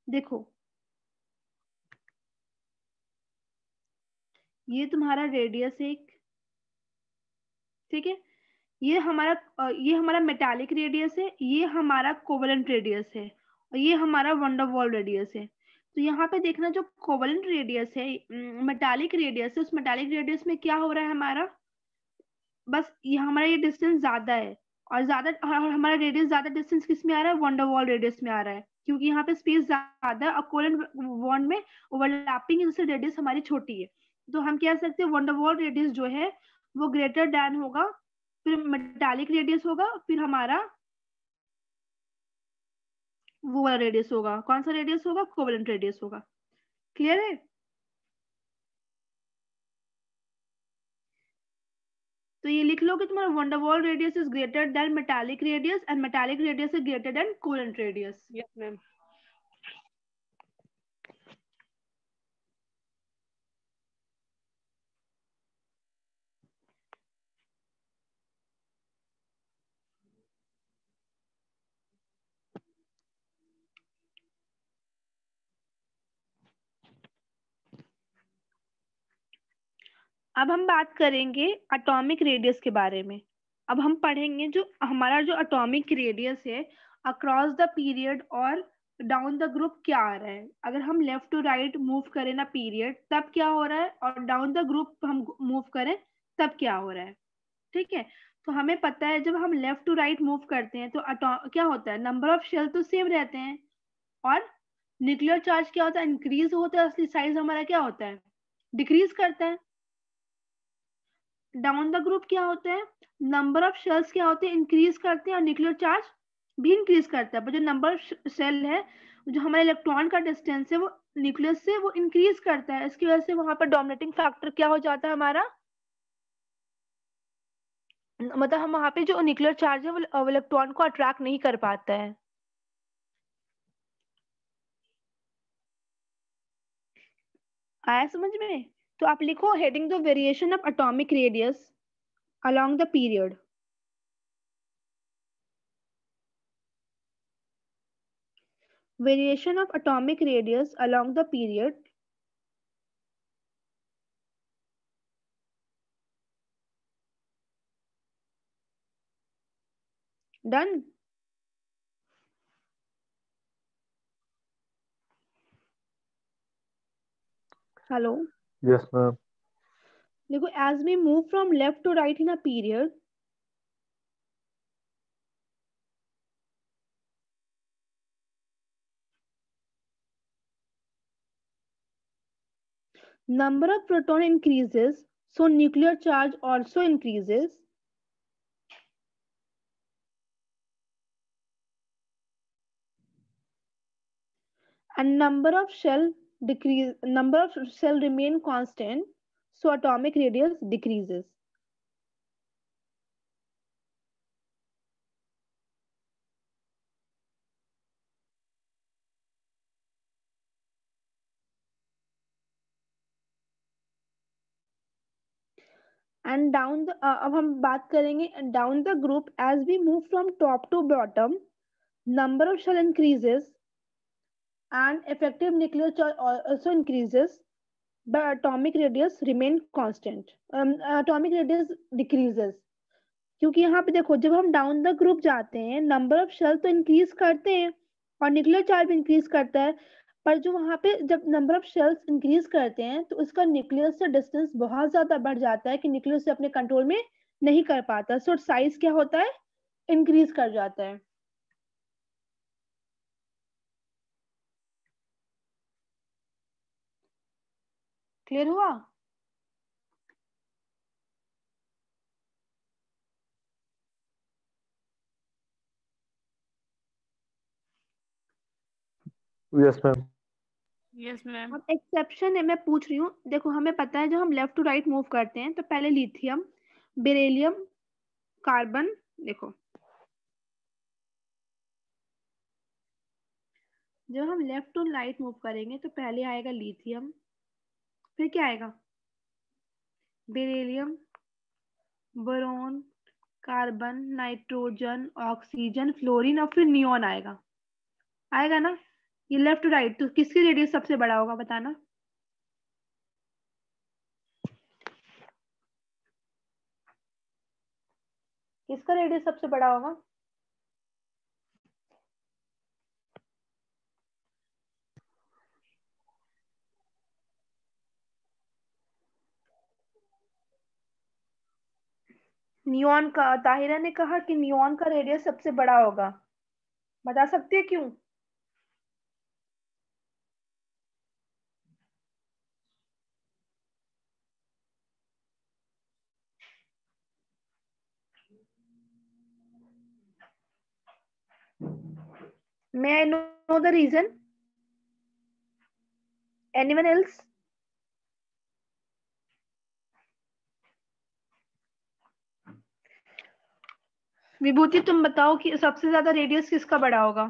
देखो, ये तुम्हारा रेडियस एक, ठीक है, ये हमारा मेटालिक रेडियस है, ये हमारा कोवेलेंट रेडियस है, और ये हमारा वंडर वॉल रेडियस है। तो यहाँ पे देखना, जो कोवेलेंट रेडियस है, मेटालिक रेडियस है, उस मेटालिक रेडियस में क्या हो रहा है हमारा? बस ये हमारा ये डिस्टेंस ज्यादा है, और ज्यादा हमारा रेडियस ज्यादा डिस्टेंस किस में आ रहा है? वंडर वॉल रेडियस में आ रहा है, क्योंकि यहाँ पे स्पेस ज्यादा है और कोवेलेंट बॉन्ड में ओवरलैपिंग है, रेडियस हमारी छोटी है। तो हम कह सकते हैं वंडर वॉल रेडियस जो है वो ग्रेटर देन होगा, फिर मेटालिक रेडियस होगा, फिर हमारा वो वाला रेडियस होगा। कौन सा रेडियस होगा? कोवेलेंट रेडियस होगा। क्लियर है? तो ये लिख लो कि तुम्हारा wonder Waals radius is greater than metallic radius and metallic radius is greater than covalent radius. Yes ma'am. अब हम बात करेंगे एटॉमिक रेडियस के बारे में। अब हम पढ़ेंगे जो हमारा जो एटॉमिक रेडियस है अक्रॉस द पीरियड और डाउन द ग्रुप क्या आ रहा है। अगर हम लेफ्ट टू राइट मूव करें ना पीरियड, तब क्या हो रहा है, और डाउन द ग्रुप हम मूव करें तब क्या हो रहा है। ठीक है, तो हमें पता है जब हम लेफ्ट टू राइट मूव करते हैं तो क्या होता है? नंबर ऑफ शेल तो सेम रहते हैं, और न्यूक्लियर चार्ज क्या होता है? इंक्रीज होता है, असली साइज हमारा क्या होता है? डिक्रीज करता है। डाउन द ग्रुप क्या होता है? नंबर ऑफ शेल्स क्या होते हैं? इंक्रीज करते हैं, और न्यूक्लियर चार्ज भी इंक्रीज करता है। पर जो नंबर ऑफ सेल है, जो हमारे इलेक्ट्रॉन का डिस्टेंस है वो न्यूक्लियस से वो इंक्रीज करता है। इसकी वजह से वहां पर डोमिनेटिंग फैक्टर क्या हो जाता है हमारा? मतलब हम वहां पे जो न्यूक्लियर चार्ज है वो इलेक्ट्रॉन को अट्रैक्ट नहीं कर पाता है। आया समझ में? तो आप लिखो heading the variation of atomic radius along the period. Variation of atomic radius along the period. Done. Hello. Yes, ma'am. देखो, as we move from left to right in a period, number of proton increases, so nuclear charge also increases. And number of shell decrease, number of shell remain constant, so atomic radius decreases. And down अब हम बात करेंगे down the group as we move from top to bottom number of shell increases and effective nuclear charge also increases, but atomic radius remain constant. Atomic radius decreases. क्योंकि यहाँ पे देखो जब हम डाउन द ग्रुप जाते हैं number of shell तो increase करते हैं और न्यूक्लियर चार्ज भी इंक्रीज करता है, पर जो वहां पे जब नंबर ऑफ शेल्स इंक्रीज करते हैं तो उसका न्यूक्लियस से डिस्टेंस बहुत ज्यादा बढ़ जाता है कि न्यूक्लियस से अपने कंट्रोल में नहीं कर पाता, सो साइज क्या होता है, इंक्रीज कर जाता है। क्लियर हुआ? Yes ma'am. Yes ma'am. अब एक्सेप्शन है, मैं पूछ रही हूँ, देखो हमें पता है जब हम लेफ्ट टू राइट मूव करते हैं तो पहले लिथियम, बेरिलियम, कार्बन, देखो जब हम लेफ्ट टू राइट मूव करेंगे तो पहले आएगा लिथियम, फिर क्या आएगा, beryllium, boron, carbon, nitrogen, oxygen, fluorine और फिर नियॉन आएगा, आएगा ना? ये लेफ्ट टू राइट, तो किसकी रेडियस सबसे बड़ा होगा बताना? किसका रेडियस सबसे बड़ा होगा? नियॉन का, ताहिरा ने कहा कि नियॉन का रेडियस सबसे बड़ा होगा, बता सकते हैं क्यों? May I know the reason? Anyone else? विभूति तुम बताओ कि सबसे ज्यादा रेडियस किसका बड़ा होगा?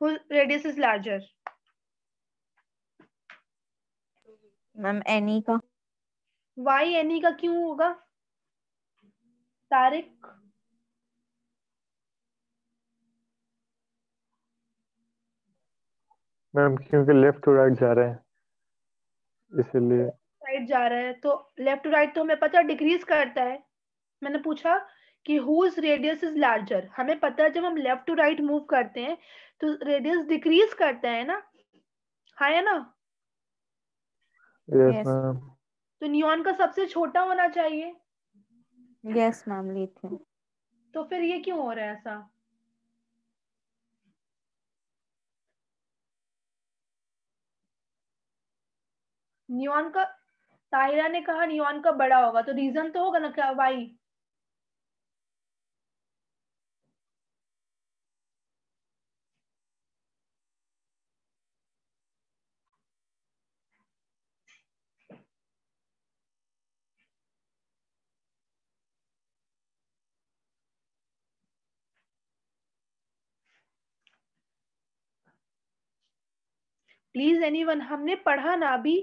Whose radius is larger? Ma'am any का। Why एनी का क्यों होगा? तारिक? मैम क्योंकि लेफ्ट टू राइट जा रहे हैं इसीलिए। राइट जा रहा है तो लेफ्ट टू राइट तो हमें पता डिक्रीज करता है। मैंने पूछा कि हुज रेडियस इज लार्जर, हमें पता है जब हम लेफ्ट टू राइट मूव करते हैं तो रेडियस डिक्रीज करता है ना, है ना? Yes yes ma'am. तो नियॉन का सबसे छोटा होना चाहिए, यस मैम लिथियम। तो फिर ये क्यों हो रहा है ऐसा? नियॉन का, ताहिरा ने कहा नियॉन का बड़ा होगा तो रीजन तो होगा ना, क्या वाई? प्लीज एनीवन, हमने पढ़ा ना अभी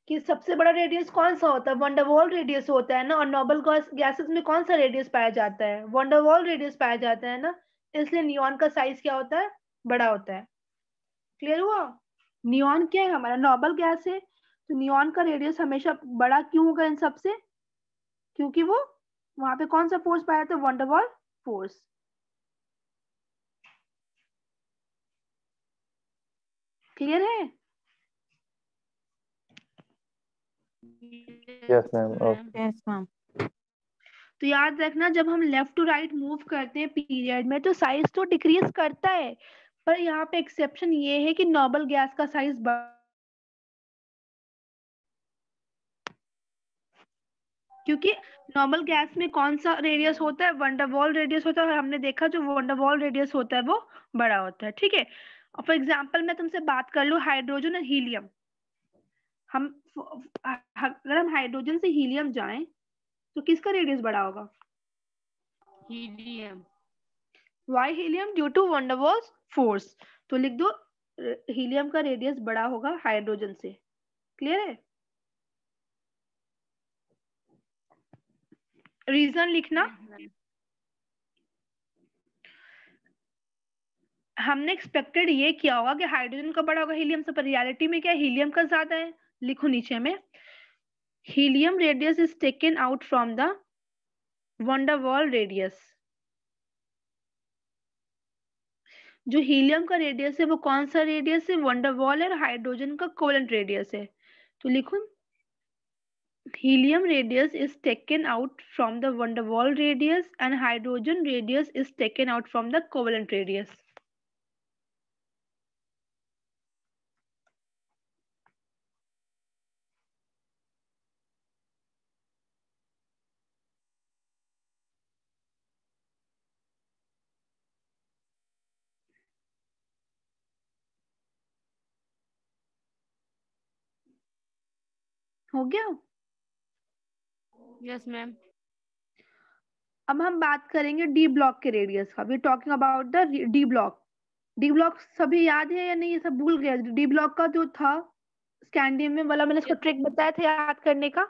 कि सबसे बड़ा रेडियस कौन सा होता है, वंडरवॉल रेडियस होता है ना, और नोबल गैसेस में कौन सा रेडियस पाया जाता है, वंडरवॉल रेडियस पाया जाता है ना, इसलिए नियॉन का साइज क्या होता है, बड़ा होता है। क्लियर हुआ? नियॉन क्या है, हमारा नोबल गैस है, तो नियॉन का रेडियस हमेशा बड़ा क्यों होगा इन सबसे? क्योंकि वो वहां पे कौन सा फोर्स पाया था, वंडरवॉल फोर्स। क्लियर है? Yes ma'am. Okay. Yes ma'am. तो याद रखना जब हम लेफ्ट टू राइट मूव करते हैं पीरियड में तो साइज तो डिक्रीज करता है, पर यहाँ पे एक्सेप्शन ये है कि नोबल गैस का साइज क्योंकि नॉर्मल गैस में कौन सा रेडियस होता है, वंडरवॉल रेडियस होता है, और हमने देखा जो वंडरवॉल रेडियस होता है वो बड़ा होता है। ठीक है, फॉर एग्जांपल मैं तुमसे बात कर लूं हाइड्रोजन और हीलियम, हम अगर हम हाइड्रोजन से हीलियम जाएं तो किसका रेडियस बड़ा होगा? Helium. Why helium? Due to van der Waals force. तो लिख दो हीलियम का रेडियस बड़ा होगा हाइड्रोजन से। क्लियर है? रीजन लिखना। हमने एक्सपेक्टेड ये किया होगा कि हाइड्रोजन का बड़ा होगा हीलियम से, पर रियलिटी में क्या हीलियम का ज्यादा है। लिखो नीचे में, helium radius is taken out from the van der Waals radius. जो हीलियम का रेडियस है वो कौन सा रेडियस है, वैन डर वाल और हाइड्रोजन का कोवेलेंट रेडियस है। तो लिखो helium radius is taken out from the van der Waals radius and hydrogen radius is taken out from the covalent radius. हो गया? Yes ma'am. अब हम बात करेंगे डी ब्लॉक के रेडियस का। We talking about the D block. D block सभी याद है या नहीं, ये सब भूल गए? डी ब्लॉक का जो था स्कैंडियम में वाला, मैंने इसको ट्रिक बताया था याद करने का।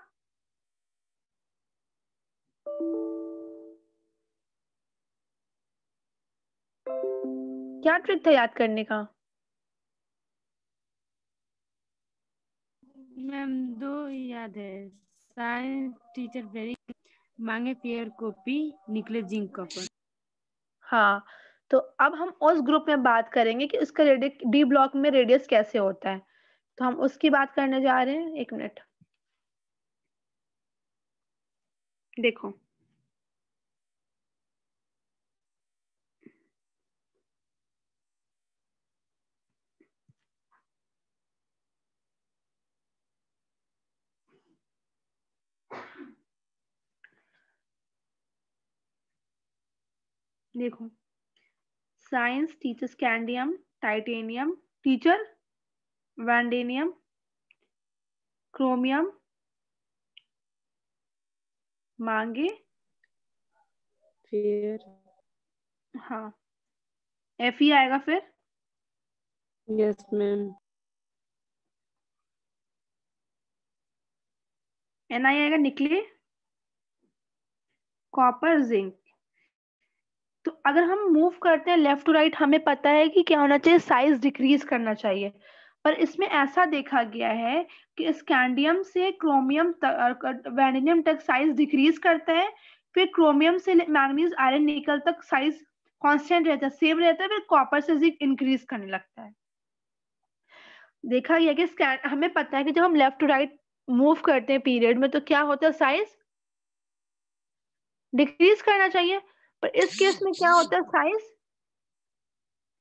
क्या ट्रिक था याद करने का? मैम दो याद है, साइंस टीचर वेरी मांगे पेयर कॉपी निकले जिंक कॉपर। हाँ, तो अब हम उस ग्रुप में बात करेंगे कि उसका डी ब्लॉक में रेडियस कैसे होता है, तो हम उसकी बात करने जा रहे हैं। एक मिनट देखो, देखो science teacher scandium, titanium teacher, vanadium, chromium, मांगे, फिर हाँ Fe आएगा, फिर यस मैम, Na आएगा, निकले, कॉपर, जिंक। तो अगर हम मूव करते हैं लेफ्ट टू राइट, हमें पता है कि क्या होना चाहिए, साइज डिक्रीज करना चाहिए। पर इसमें ऐसा देखा गया है कि स्कैंडियम से क्रोमियम तक, वैंडेनियम तक साइज डिक्रीज करता है, फिर क्रोमियम से मैंगनीज आयरन निकल तक साइज कांस्टेंट रहता है, सेम रहता है, फिर कॉपर से जिंक इंक्रीज करने लगता है। देखा गया कि हमें पता है कि जब हम लेफ्ट टू राइट मूव करते हैं पीरियड में, तो क्या होता है, साइज डिक्रीज करना चाहिए। पर इस केस में क्या होता है, साइज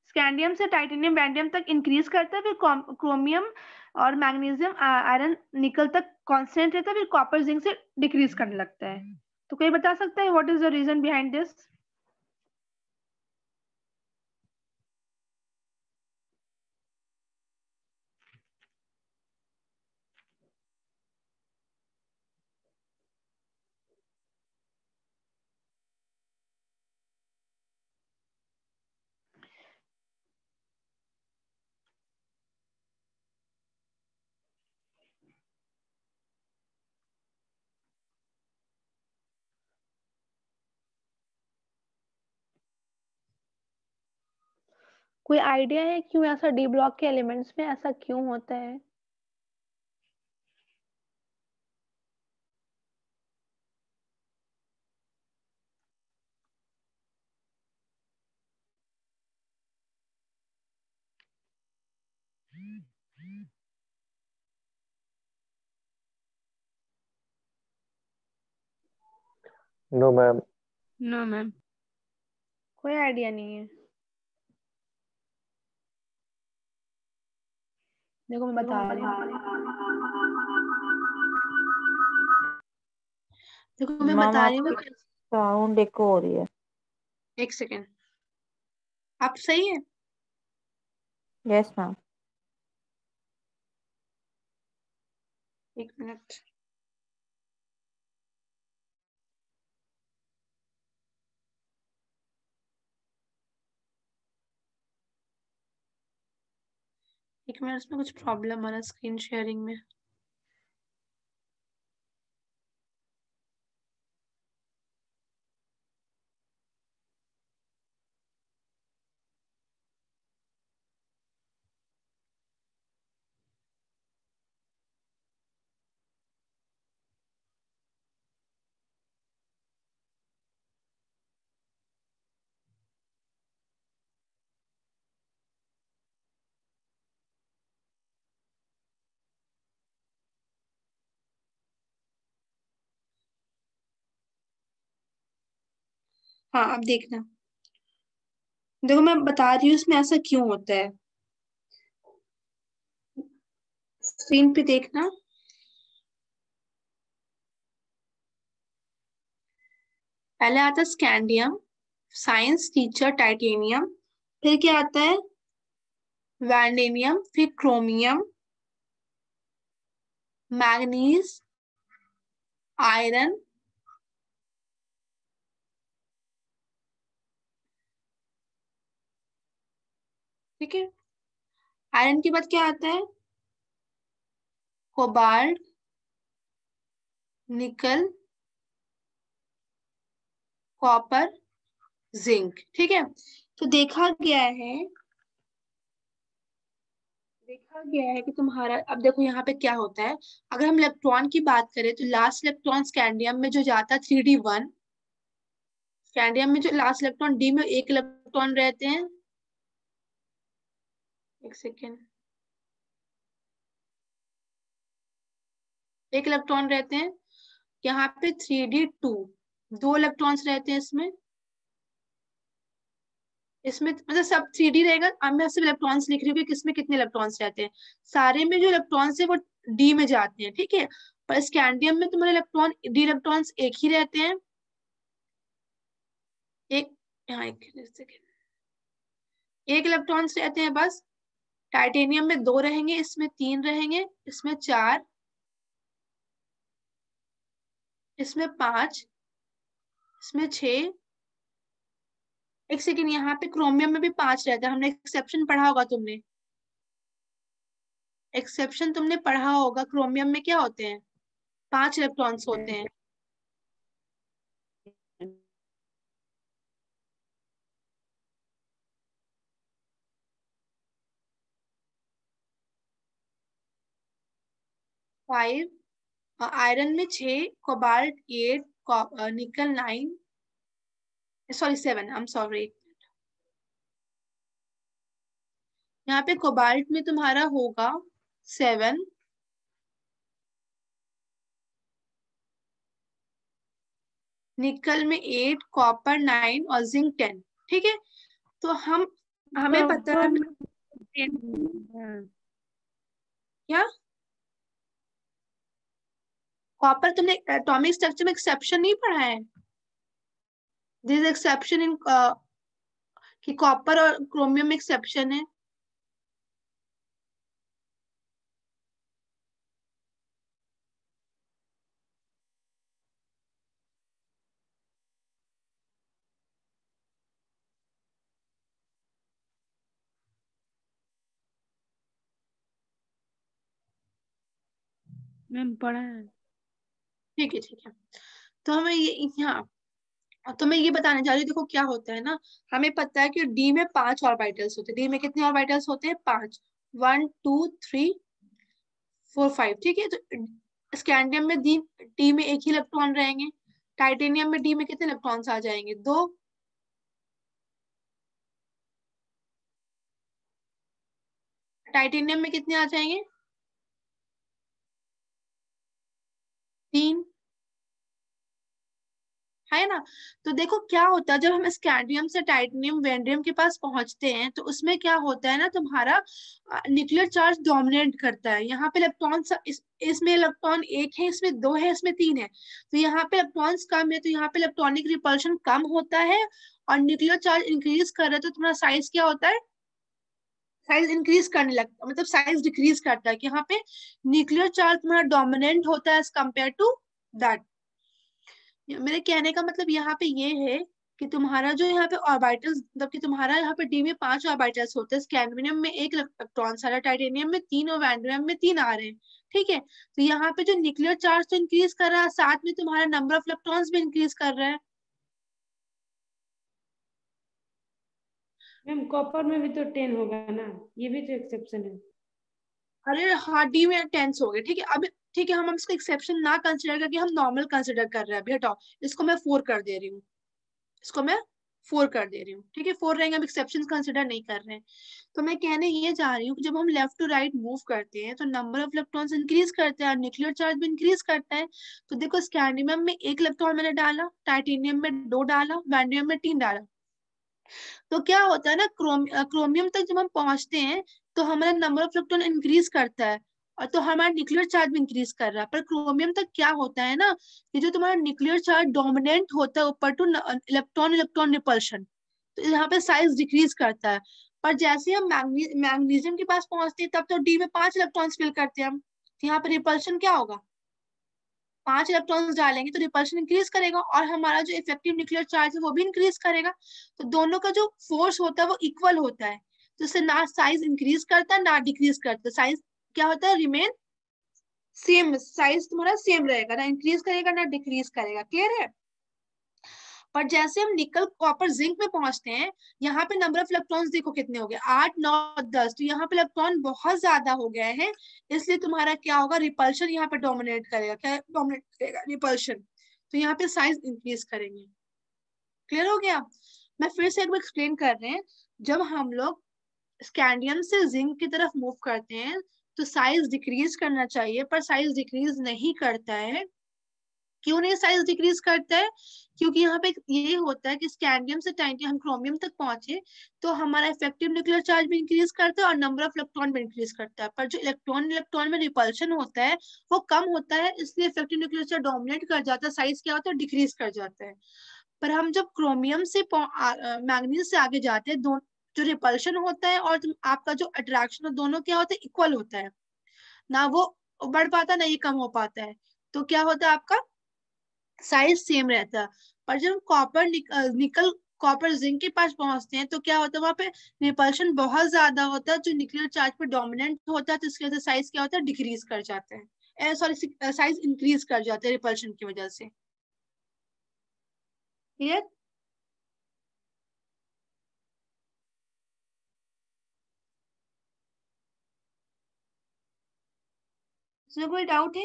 स्कैंडियम से टाइटेनियम वैंडियम तक इंक्रीज करता है, फिर क्रोमियम और मैग्नीशियम आयरन निकल तक कांस्टेंट रहता है, फिर कॉपर जिंक से डिक्रीज करने लगता है। तो कोई बता सकता है what is the reason behind this? कोई आइडिया है क्यों ऐसा डी ब्लॉक के एलिमेंट्स में ऐसा क्यों होता है? No ma'am. No ma'am. कोई आइडिया नहीं है। देखो मैं बता रही हूँ, देखो मैं मैम बता रही आपकी हूँ। साउंड एको हो रही है। एक सेकेंड, आप सही है? Yes ma'am. एक मिनट, एक मिनट, इसमें कुछ प्रॉब्लम आ रहा है स्क्रीन शेयरिंग में। हाँ अब देखना, देखो मैं बता रही हूँ इसमें ऐसा क्यों होता है। स्क्रीन पे देखना, पहले आता है स्कैंडियम, साइंस टीचर टाइटेनियम, फिर क्या आता है वैंडेनियम, फिर क्रोमियम, मैग्नीज, आयरन, ठीक है। आयरन के बाद क्या आता है कोबाल्ट, निकल, कॉपर, जिंक, ठीक है। तो देखा गया है कि तुम्हारा, अब देखो यहाँ पे क्या होता है, अगर हम इलेक्ट्रॉन की बात करें तो लास्ट इलेक्ट्रॉन स्कैंडियम में जो जाता है 3d1, स्कैंडियम में जो लास्ट इलेक्ट्रॉन डी में एक इलेक्ट्रॉन रहते हैं, एक सेकेंड, एक इलेक्ट्रॉन रहते हैं, यहाँ पे 3d2 दो इलेक्ट्रॉन्स रहते हैं इसमें, इसमें मतलब सब 3D रहेगा। अब मैं सिर्फ इलेक्ट्रॉन्स लिख रही हूँ कि किसमें कितने इलेक्ट्रॉन्स रहते हैं, सारे में जो इलेक्ट्रॉन्स है वो डी में जाते हैं, ठीक है। पर स्कैंडियम में तुम्हारे इलेक्ट्रॉन डी इलेक्ट्रॉन्स एक ही रहते हैं, एक, यहाँ एक सेकेंड, एक इलेक्ट्रॉन्स रहते हैं बस। टाइटेनियम में दो रहेंगे, इसमें तीन रहेंगे, इसमें चार, इसमें पांच, इसमें छह, एक सेकेंड, यहाँ पे क्रोमियम में भी पांच रहता है, हमने एक्सेप्शन पढ़ा होगा तुमने, एक्सेप्शन तुमने पढ़ा होगा, क्रोमियम में क्या होते हैं पांच इलेक्ट्रॉन्स होते हैं। फाइव, आयरन में छह, कोबाल्ट एट, निकल nine, sorry seven, I am sorry, यहाँ पे कोबाल्ट में तुम्हारा होगा सेवन, निकल में एट, कॉपर नाइन और जिंक 10, ठीक है। तो हमें पता है क्या, कॉपर तुमने एटॉमिक स्ट्रक्चर में एक्सेप्शन नहीं पढ़ा है, दिस एक्सेप्शन इन कि कॉपर और क्रोमियम में एक्सेप्शन है। मैम पढ़ा है। ठीक है ठीक है, तो हमें ये, हाँ तो मैं ये बताने जा रही हूँ, देखो क्या होता है ना, हमें पता है कि डी में पांच ऑर्बिटल्स होते हैं, डी में कितने ऑर्बिटल्स होते हैं पांच, 1 2 3 4 5, ठीक है। तो स्कैंडियम में डी में एक ही इलेक्ट्रॉन रहेंगे, टाइटेनियम में डी में कितने इलेक्ट्रॉन्स आ जाएंगे दो, टाइटेनियम में कितने आ जाएंगे तीन, है ना। तो देखो क्या होता है, जब हम स्कैंडियम से टाइटेनियम वेंडियम के पास पहुंचते हैं तो उसमें क्या होता है ना, तुम्हारा न्यूक्लियर चार्ज डोमिनेट करता है, यहाँ पे इलेक्ट्रॉन इसमें इलेक्ट्रॉन एक है, इसमें दो है, इसमें तीन है, तो यहाँ पे इलेक्ट्रॉन्स कम है, तो यहाँ पे इलेक्ट्रॉनिक रिपल्शन कम होता है, और न्यूक्लियर चार्ज इंक्रीज कर रहा है तो तुम्हारा साइज क्या होता है, साइज इंक्रीज करने लगता है, मतलब साइज डिक्रीज करता है, कि यहाँ पे न्यूक्लियर चार्ज तुम्हारा डोमिनेंट होता है एज कम्पेयर टू दैट। मेरे कहने का मतलब यहाँ पे ये है कि तुम्हारा जो यहाँ पे ऑर्बिटल्स, मतलब कि तुम्हारा यहाँ पे डी में पांच ऑर्बिटल्स होते हैं, स्कैंडियम में एक इलेक्ट्रॉन आ रहा है, टाइटेनियम में तीन और वैंडियम में तीन आ रहे हैं, ठीक है। तो यहाँ पे जो न्यूक्लियर चार्ज तो इंक्रीज कर रहा है, साथ में तुम्हारा नंबर ऑफ इलेक्ट्रॉन्स भी इंक्रीज कर रहा है। मैम कॉपर में भी तो 10 होगा ना, ये भी तो एक्सेप्शन है। अरे हाँ डी में टेंस हो गए, ठीक है। अब ठीक है, हम इसको एक्सेप्शन ना कंसिडर करके हम नॉर्मल कंसिडर कर रहे हैं, अभी हटाओ, इसको मैं 4 कर दे रही हूँ, इसको मैं 4 कर दे रही हूँ, ठीक है, 4 रहेंगे, हम एक्सेप्शन कंसिडर नहीं कर रहे हैं। तो मैं कहने ये जा रही हूँ कि जब हम लेफ्ट टू राइट मूव करते हैं तो नंबर ऑफ इलेक्ट्रॉन्स इंक्रीज करते हैं और न्यूक्लियर चार्ज भी इंक्रीज करता है। तो देखो स्कैंडियम में 1 इलेक्ट्रॉन मैंने डाला, टाइटेनियम में 2 डाला, वैंडियम में 3 डाला। तो क्या होता है ना, क्रोमियम तक जब हम पहुंचते हैं तो हमारा नंबर ऑफ इलेक्ट्रॉन इंक्रीज करता है और तो हमारा न्यूक्लियर चार्ज भी इंक्रीज कर रहा है। पर क्रोमियम तक क्या होता है ना, कि जो तुम्हारा न्यूक्लियर चार्ज डोमिनेंट होता है ऊपर टू इलेक्ट्रॉन इलेक्ट्रॉन रिपल्शन, तो यहाँ पे साइज डिक्रीज करता है। पर जैसे हम मैग्नीशियम के पास पहुंचते हैं तब तो डी में 5 इलेक्ट्रॉन्स फिल करते हैं हम, तो यहाँ पे रिपल्शन क्या होगा, 5 इलेक्ट्रॉन्स डालेंगे तो रिपल्शन इंक्रीज करेगा और हमारा जो इफेक्टिव न्यूक्लियर चार्ज है वो भी इंक्रीज करेगा। तो दोनों का जो फोर्स होता है वो इक्वल होता है, तो इससे ना साइज इंक्रीज करता है ना डिक्रीज करता है, साइज क्या होता है, रिमेन सेम, साइज तुम्हारा सेम रहेगा, ना इंक्रीज करेगा ना डिक्रीज करेगा। क्लियर है। पर जैसे हम निकल कॉपर जिंक में पहुंचते हैं, यहाँ पे नंबर ऑफ इलेक्ट्रॉन्स देखो कितने हो गए, 8 9 10, तो यहाँ पे इलेक्ट्रॉन बहुत ज्यादा हो गए हैं, इसलिए तुम्हारा क्या होगा, रिपल्शन यहाँ पे डोमिनेट करेगा। क्या डोमिनेट करेगा, रिपल्शन। तो यहाँ पे साइज इंक्रीज करेंगे। क्लियर हो गया। मैं फिर से एक बार एक्सप्लेन कर रहे हैं, जब हम लोग स्कैंडियम से जिंक की तरफ मूव करते हैं तो साइज डिक्रीज करना चाहिए, पर साइज डिक्रीज नहीं करता है। क्यों नहीं साइज डिक्रीज करता है, क्योंकि यहाँ पे ये होता है कि स्कैंडियम से टाइटेनियम हम क्रोमियम तक पहुंचे तो हमारा इफेक्टिव न्यूक्लियर चार्ज भी इंक्रीज करता है और नंबर ऑफ इलेक्ट्रॉन भी इंक्रीज करता है। पर जो इलेक्ट्रॉन इलेक्ट्रॉन में रिपल्शन होता है वो कम होता है, इसलिए इफेक्टिव न्यूक्लियर चार्ज डोमिनेट कर जाता है, साइज क्या होता है, डिक्रीज कर जाता है। पर हम जब क्रोमियम से मैग्नीज से आगे जाते हैं, जो रिपल्शन होता है और आपका जो अट्रैक्शन है, दोनों क्या होता है, इक्वल होता है, ना वो बढ़ पाता ना ये कम हो पाता है। तो क्या होता है, आपका साइज सेम रहता है। पर जब हम निकल कॉपर जिंक के पास पहुंचते हैं तो क्या होता है, वहां पे रिपल्शन बहुत ज्यादा होता है, जो न्यूक्लियर चार्ज पे डोमिनेंट होता है, तो इसकी वजह से साइज क्या होता है, डिक्रीज कर जाता है, सॉरी साइज इंक्रीज कर जाता है रिपल्शन की वजह से। क्लियर। इसमें कोई डाउट है।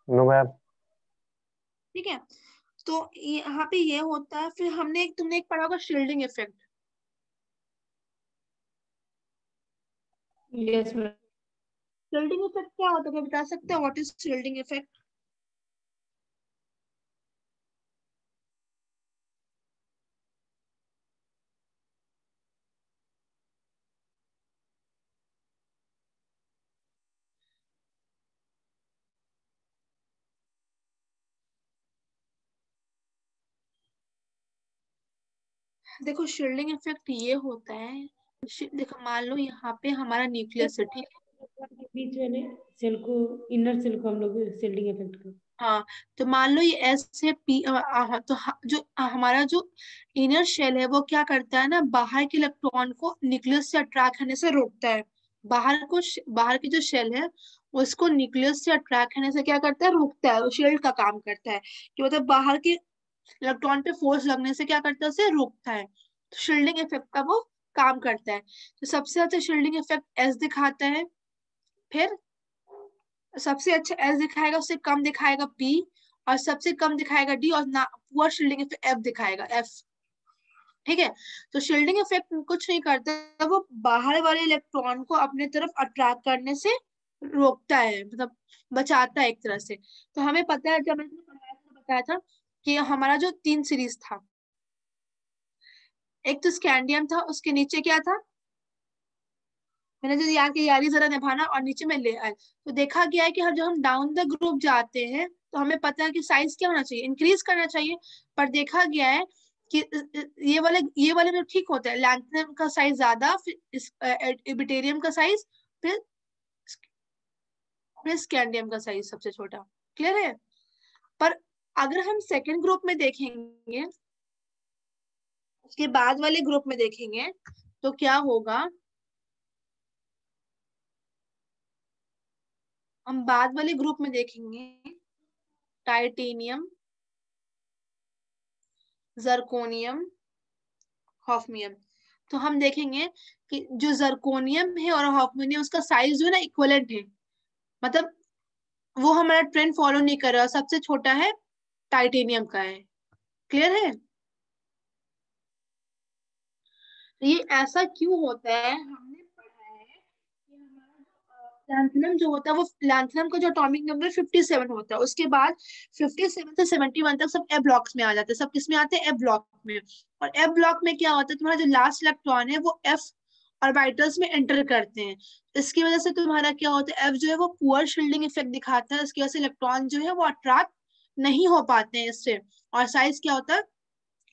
No ma'am. ठीक है, तो यहाँ पे ये होता है। फिर तुमने एक पढ़ा होगा shielding effect. Yes ma'am. Shielding effect क्या होता है, कोई बता सकते हो, व्हाट इज शील्डिंग इफेक्ट। देखो शील्डिंग इफेक्ट ये होता है, देखो मान लो यहाँ पे हमारा न्यूक्लियस है, ठीक है, के बीच वाले सेल को, इनर सेल को हम लोग शील्डिंग इफेक्ट को, हाँ, तो मान लो ये एस से पी, तो जो हमारा जो इनर शेल है वो क्या करता है ना, बाहर के इलेक्ट्रॉन को न्यूक्लियस से अट्रैक्ट करने से रोकता है। बाहर की जो शेल है उसको न्यूक्लियस से अट्रैक्ट करने से क्या करता है, रोकता है, वो शील्ड का काम करता है, कि मतलब बाहर के इलेक्ट्रॉन पे फोर्स लगने से क्या करता है, उसे रोकता है। तो शील्डिंग इफेक्ट का वो काम करता है। तो सबसे अच्छा शील्डिंग इफेक्ट एस दिखाता है, फिर सबसे अच्छा एस दिखाएगा, उससे कम दिखाएगा पी, और सबसे कम दिखाएगा डी, और ना पुअर शील्डिंग इफेक्ट एफ दिखाएगा, एफ। ठीक है। तो शील्डिंग इफेक्ट कुछ नहीं करता, वो बाहर वाले इलेक्ट्रॉन को अपने तरफ अट्रैक्ट करने से रोकता है, मतलब बचाता है एक तरह से। तो हमें पता है, जब मैंने पढ़ाया था बताया था कि हमारा जो 3 सीरीज था, एक तो स्कैंडियम था, उसके नीचे क्या था, मैंने जो याद किया, यारी जरा निभाना, और नीचे में ले आए। तो देखा गया है कि जब हम डाउन द ग्रुप जाते हैं तो हमें पता है कि साइज क्या होना चाहिए, इंक्रीज करना चाहिए। पर देखा गया है कि ये वाले में ठीक होता है, लैंथेनियम का साइज ज्यादा, फिर इबिटेरियम का साइज, फिर फिर स्कैंडियम का साइज सबसे छोटा। क्लियर है। पर अगर हम सेकेंड ग्रुप में देखेंगे, उसके बाद वाले ग्रुप में देखेंगे, तो क्या होगा, हम बाद वाले ग्रुप में देखेंगे टाइटेनियम, जर्कोनियम, हॉफनियम। तो हम देखेंगे कि जो जर्कोनियम है और हॉफनियम उसका साइज जो है ना इक्वलेंट है, मतलब वो हमारा ट्रेंड फॉलो नहीं कर रहा, सबसे छोटा है टाइटेनियम का है। क्लियर है? ये ऐसा क्यों होता है, हमने पढ़ा है कि हमारा लैंथनम जो होता है वो लैंथनम का जो एटॉमिक नंबर 57 होता है, उसके बाद 57 से 71 तक सब ए ब्लॉक्स में आ जाते हैं। सब किस में आते हैं? ए ब्लॉक में। और ए ब्लॉक में क्या होता है, तुम्हारा जो लास्ट इलेक्ट्रॉन है वो एफ ऑर्बिटल्स में एंटर करते हैं। इसकी वजह से तुम्हारा क्या होता है, एफ जो है वो पुअर शील्डिंग इफेक्ट दिखाता है, इसकी वजह से इलेक्ट्रॉन जो है वो अट्रैक्ट नहीं हो पाते हैं इससे। और साइज क्या होता है,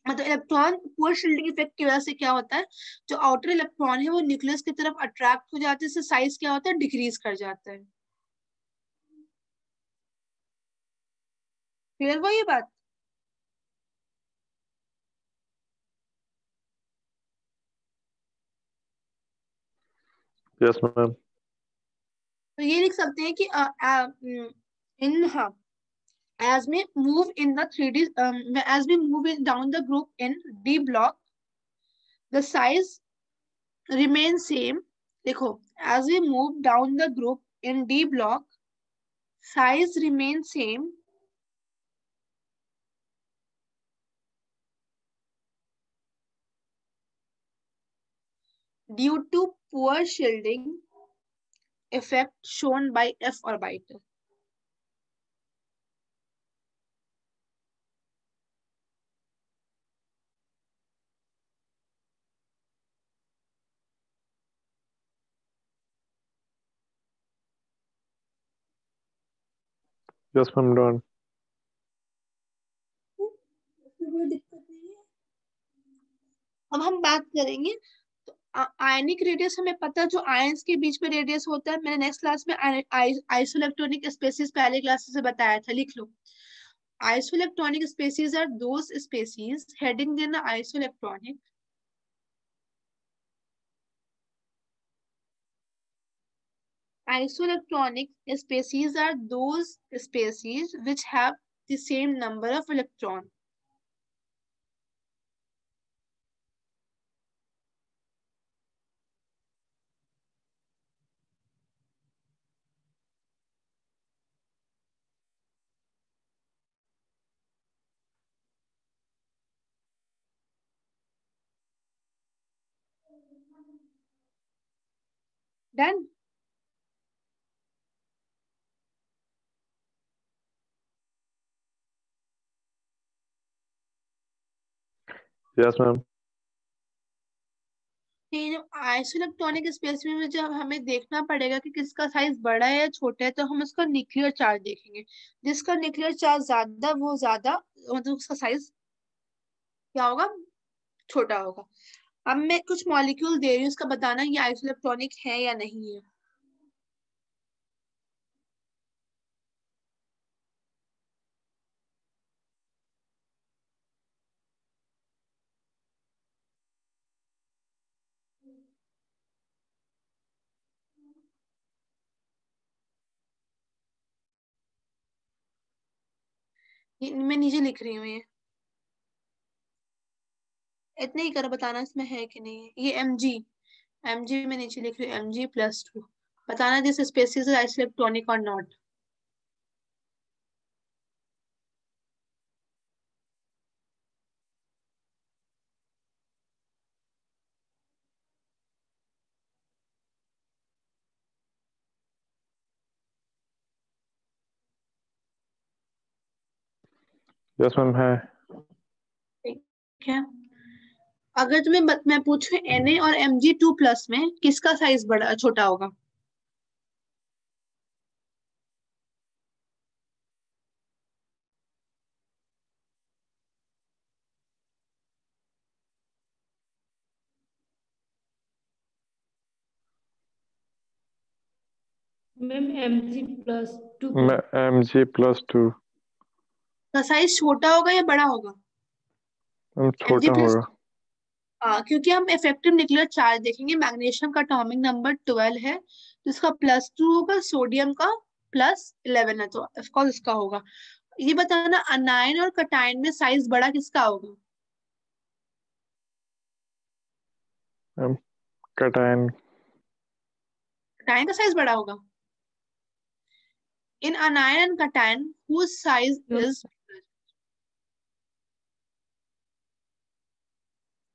मतलब इलेक्ट्रॉन पुअर शील्डिंग इफेक्ट की वजह से क्या होता है, जो आउटर इलेक्ट्रॉन है वो न्यूक्लियस की तरफ अट्रैक्ट हो जाते हैं, इससे साइज क्या होता है, डिक्रीज कर जाता है। क्लियर हुआ ये बात? Yes ma'am. तो ये लिख सकते हैं कि इन हाँ as we move in the 3D as we move down the group in D block the size remains same। देखो, as we move down the group in D block size remains same due to poor shielding effect shown by F orbital। Yes ma'am done. कोई दिक्कत नहीं है। अब हम बात करेंगे तो आयनिक रेडियस हमें पता है, जो आयंस के बीच में रेडियस होता है। मैंने नेक्स्ट क्लास में आइसोइलेक्ट्रॉनिक स्पेसीज पहले क्लास से बताया था, लिख लो। Isoelectronic species are those species heading in the isoelectronic species are those species which have the same number of electrons। Done? Yes ma'am. ये जो आइसोइलेक्ट्रॉनिक स्पेस में जब हमें देखना पड़ेगा कि किसका साइज बड़ा है या छोटा है, तो हम उसका न्यूक्लियर चार्ज देखेंगे। जिसका न्यूक्लियर चार्ज ज्यादा वो ज्यादा, मतलब उसका साइज क्या होगा, छोटा होगा। अब मैं कुछ मॉलिक्यूल दे रही हूँ, उसका बताना ये आइसोइलेक्ट्रॉनिक है या नहीं है। मैं नीचे लिख रही हूँ, ये इतने ही करो, बताना इसमें है कि नहीं है। ये एम जी में नीचे लिख रही हूँ, Mg+2। बताना दिस स्पेसीज इज आइसोइलेक्ट्रॉनिक और नॉट। यस मैम है। ठीक है। अगर तुम्हें मैं पूछूं Na और Mg2+ में किसका साइज बड़ा छोटा होगा? मैम Mg+2 मैं Mg+2। का साइज छोटा होगा या बड़ा होगा? छोटा Mg+, होगा। क्योंकि हम इफेक्टिव न्यूक्लियर चार्ज देखेंगे। मैग्नीशियम का एटॉमिक नंबर 12 है, तो इसका +2 होगा, सोडियम का +11 है, तो ऑफकोर्स इसका होगा। ये बताना अनायन और कटायन में साइज बड़ा किसका होगा? कटायन। कटायन का साइज बड़ा होगा। इन anion and cation whose size is,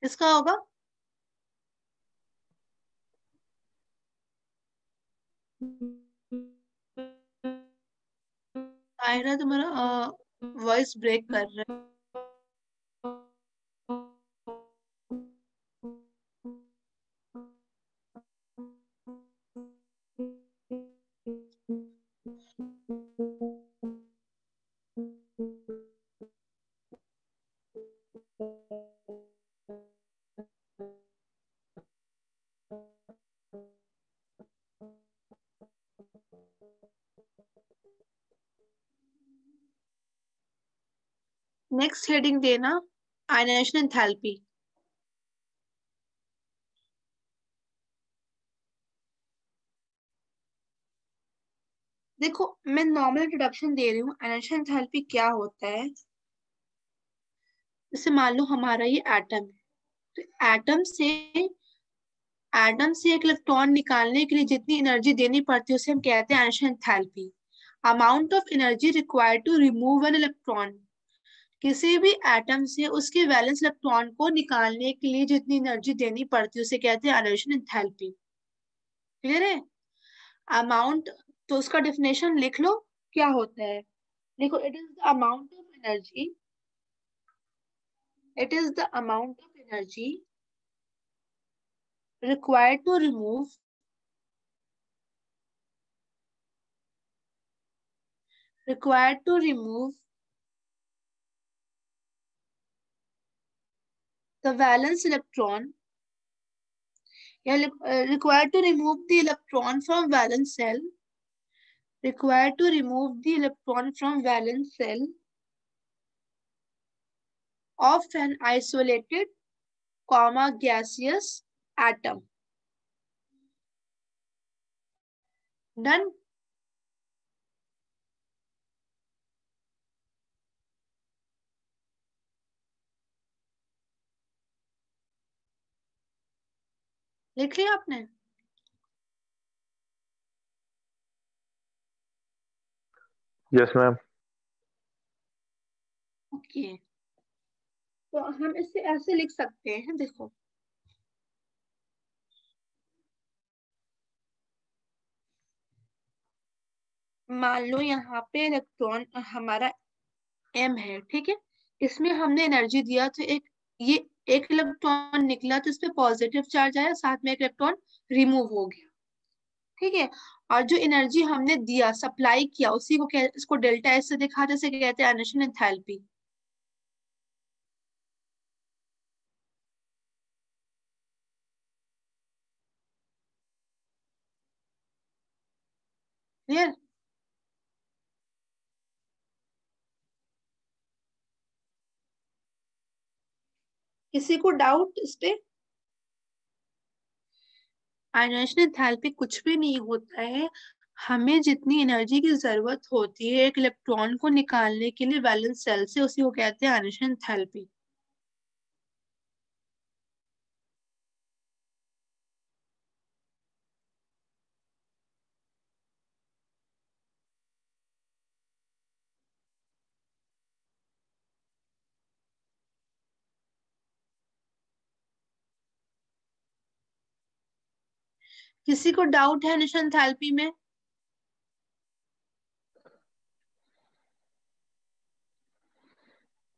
इसका होगा आयरा, तुम्हारा वॉइस ब्रेक कर रहा है। नेक्स्ट हेडिंग देना आयनाइजेशन एंथैल्पी। देखो मैं नॉर्मल इंट्रोडक्शन दे रही हूँ। आयनाइजेशन एंथैल्पी क्या होता है, जैसे मान लो हमारा ये एटम है, तो एटम से एक इलेक्ट्रॉन निकालने के लिए जितनी एनर्जी देनी पड़ती है उसे हम कहते हैं ionisation enthalpy. Amount of energy required to remove an electron, किसी भी एटम से उसके वैलेंस इलेक्ट्रॉन को निकालने के लिए जितनी एनर्जी देनी पड़ती है उसे कहते हैं आयनाइजेशन एंथैल्पी। क्लियर है? अमाउंट, तो उसका डेफिनेशन लिख लो क्या होता है। देखो, it is the amount of energy, it is the amount of energy required to remove the valence electron, required to remove the electron from valence cell, required to remove the electron from valence cell of an isolated gaseous atom. Done? लिख लिया आपने? Yes ma'am. Okay, तो हम इसे ऐसे लिख सकते हैं। देखो, मान लो यहाँ पे इलेक्ट्रॉन हमारा m है, ठीक है, इसमें हमने एनर्जी दिया तो ये एक इलेक्ट्रॉन निकला तो इसमें पॉजिटिव चार्ज आया, साथ में एक इलेक्ट्रॉन रिमूव हो गया, ठीक है। और जो एनर्जी हमने दिया, सप्लाई किया, उसी को इसको डेल्टा एस से दिखाते हैं, कहते हैं आयनाइजेशन एंथैल्पी। क्लियर? किसी को डाउट इस पे? आयनाइजेशन एंथैल्पी कुछ भी नहीं होता है, हमें जितनी एनर्जी की जरूरत होती है एक इलेक्ट्रॉन को निकालने के लिए वैलेंस सेल से, उसी को कहते हैं आयनाइजेशन एंथैल्पी। किसी को डाउट है आयनाइजेशन एंथैल्पी में?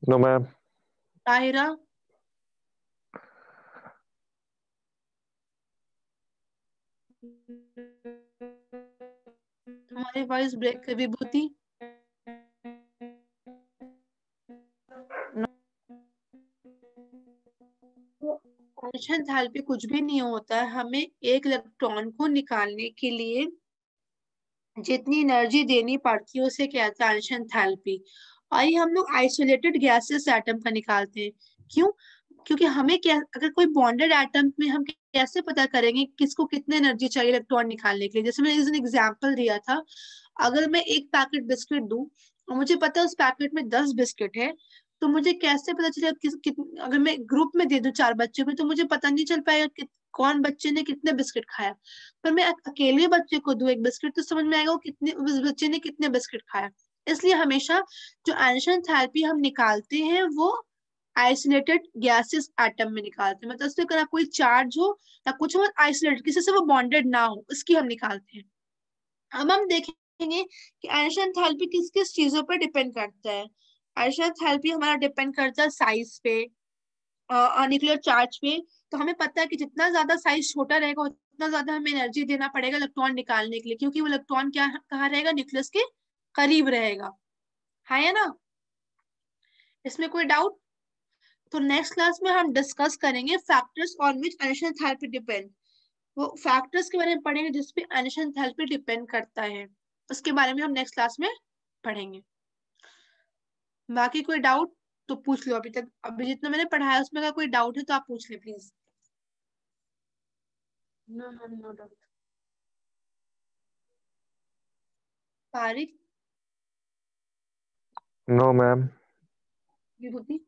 No ma'am. ताहिरा? तुम्हारी वॉइस ब्रेक कर, विभूति? आयनाइजेशन एंथैल्पी कुछ भी नहीं होता है, हमें एक इलेक्ट्रॉन को निकालने के लिए जितनी एनर्जी देनी पड़ती है उसे कहते हैं आयनाइजेशन एंथैल्पी। आइए हम लोग आइसोलेटेड गैसेस एटम का निकालते हैं। क्यों? क्योंकि हमें क्या, अगर कोई बॉन्डेड एटम में हम कैसे पता करेंगे किसको कितनी एनर्जी चाहिए इलेक्ट्रॉन निकालने के लिए। जैसे मैंने इस दिन एग्जांपल दिया था, अगर मैं एक पैकेट बिस्किट दूं और मुझे पता है उस पैकेट में 10 बिस्किट है, तो मुझे कैसे पता चलेगा अगर मैं ग्रुप में दे दूं 4 बच्चों को, तो मुझे पता नहीं चल पाएगा कि कौन बच्चे ने कितने बिस्किट खाया। पर मैं अकेले बच्चे को दूं एक बिस्किट तो समझ में आएगा वो कितने, उस बच्चे ने कितने बिस्किट खाया। इसलिए हमेशा जो आयनिक एंथैल्पी हम निकालते हैं वो आइसोलेटेड गैसेस एटम में निकालते हैं, मतलब उसमें ना कोई चार्ज हो ना कुछ हो, आइसोलेटेड, किसी से वो बॉन्डेड ना हो, इसकी हम निकालते हैं। अब हम देखेंगे कि आयनिक एंथैल्पी किस किस चीजों पर डिपेंड करता है। आयनिक एंथैल्पी हमारा डिपेंड करता है साइज पे, न्यूक्लियर चार्ज पे। तो हमें पता है कि जितना ज्यादा साइज छोटा रहेगा उतना ज्यादा हमें एनर्जी देना पड़ेगा इलेक्ट्रॉन निकालने के लिए, क्योंकि वो इलेक्ट्रॉन क्या कहाँ रहेगा, न्यूक्लियस के करीब रहेगा, है ना। इसमें कोई डाउट? तो नेक्स्ट क्लास में हम डिस्कस करेंगे factors on which ionic enthalpy depend. वो फैक्टर्स के बारे में पढ़ेंगे जिसपे आयनिक एंथैल्पी डिपेंड करता है, उसके बारे में हम नेक्स्ट क्लास में पढ़ेंगे। बाकी कोई डाउट तो पूछ लो। अभी तक अभी जितना मैंने पढ़ाया उसमें अगर कोई डाउट है तो आप पूछ ले please. No ma'am, no doubt. Tariq, no ma'am. Vibhuti,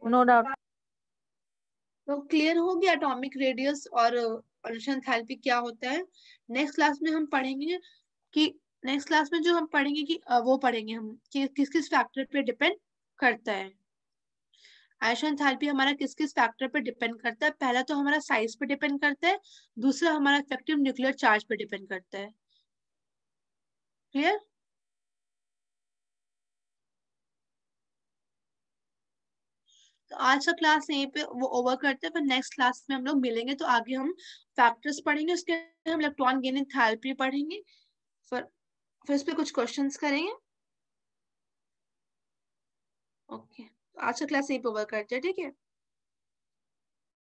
no doubt. तो क्लियर हो गया एटॉमिक रेडियस और आयनिक एंथैल्पी क्या होता है। नेक्स्ट क्लास में हम पढ़ेंगे कि नेक्स्ट क्लास में जो हम पढ़ेंगे कि वो पढ़ेंगे हम कि किस किस फैक्टर पे डिपेंड करता है। आयनिक एंथैल्पी हमारा किस किस फैक्टर पे डिपेंड करता है। पहला तो हमारा साइज पे डिपेंड करता है, दूसरा हमारा इफेक्टिव न्यूक्लियर चार्ज पे डिपेंड करता है। क्लियर? तो आज का क्लास यहीं पे वो ओवर करते हैं, फिर नेक्स्ट क्लास में हम लोग मिलेंगे तो आगे हम फैक्टर्स पढ़ेंगे, उसके हम इलेक्ट्रॉन गेन एंथैल्पी पढ़ेंगे, फिर इस पे कुछ क्वेश्चंस करेंगे। ओके, आज का क्लास यहीं पे ओवर करते हैं, ठीक है।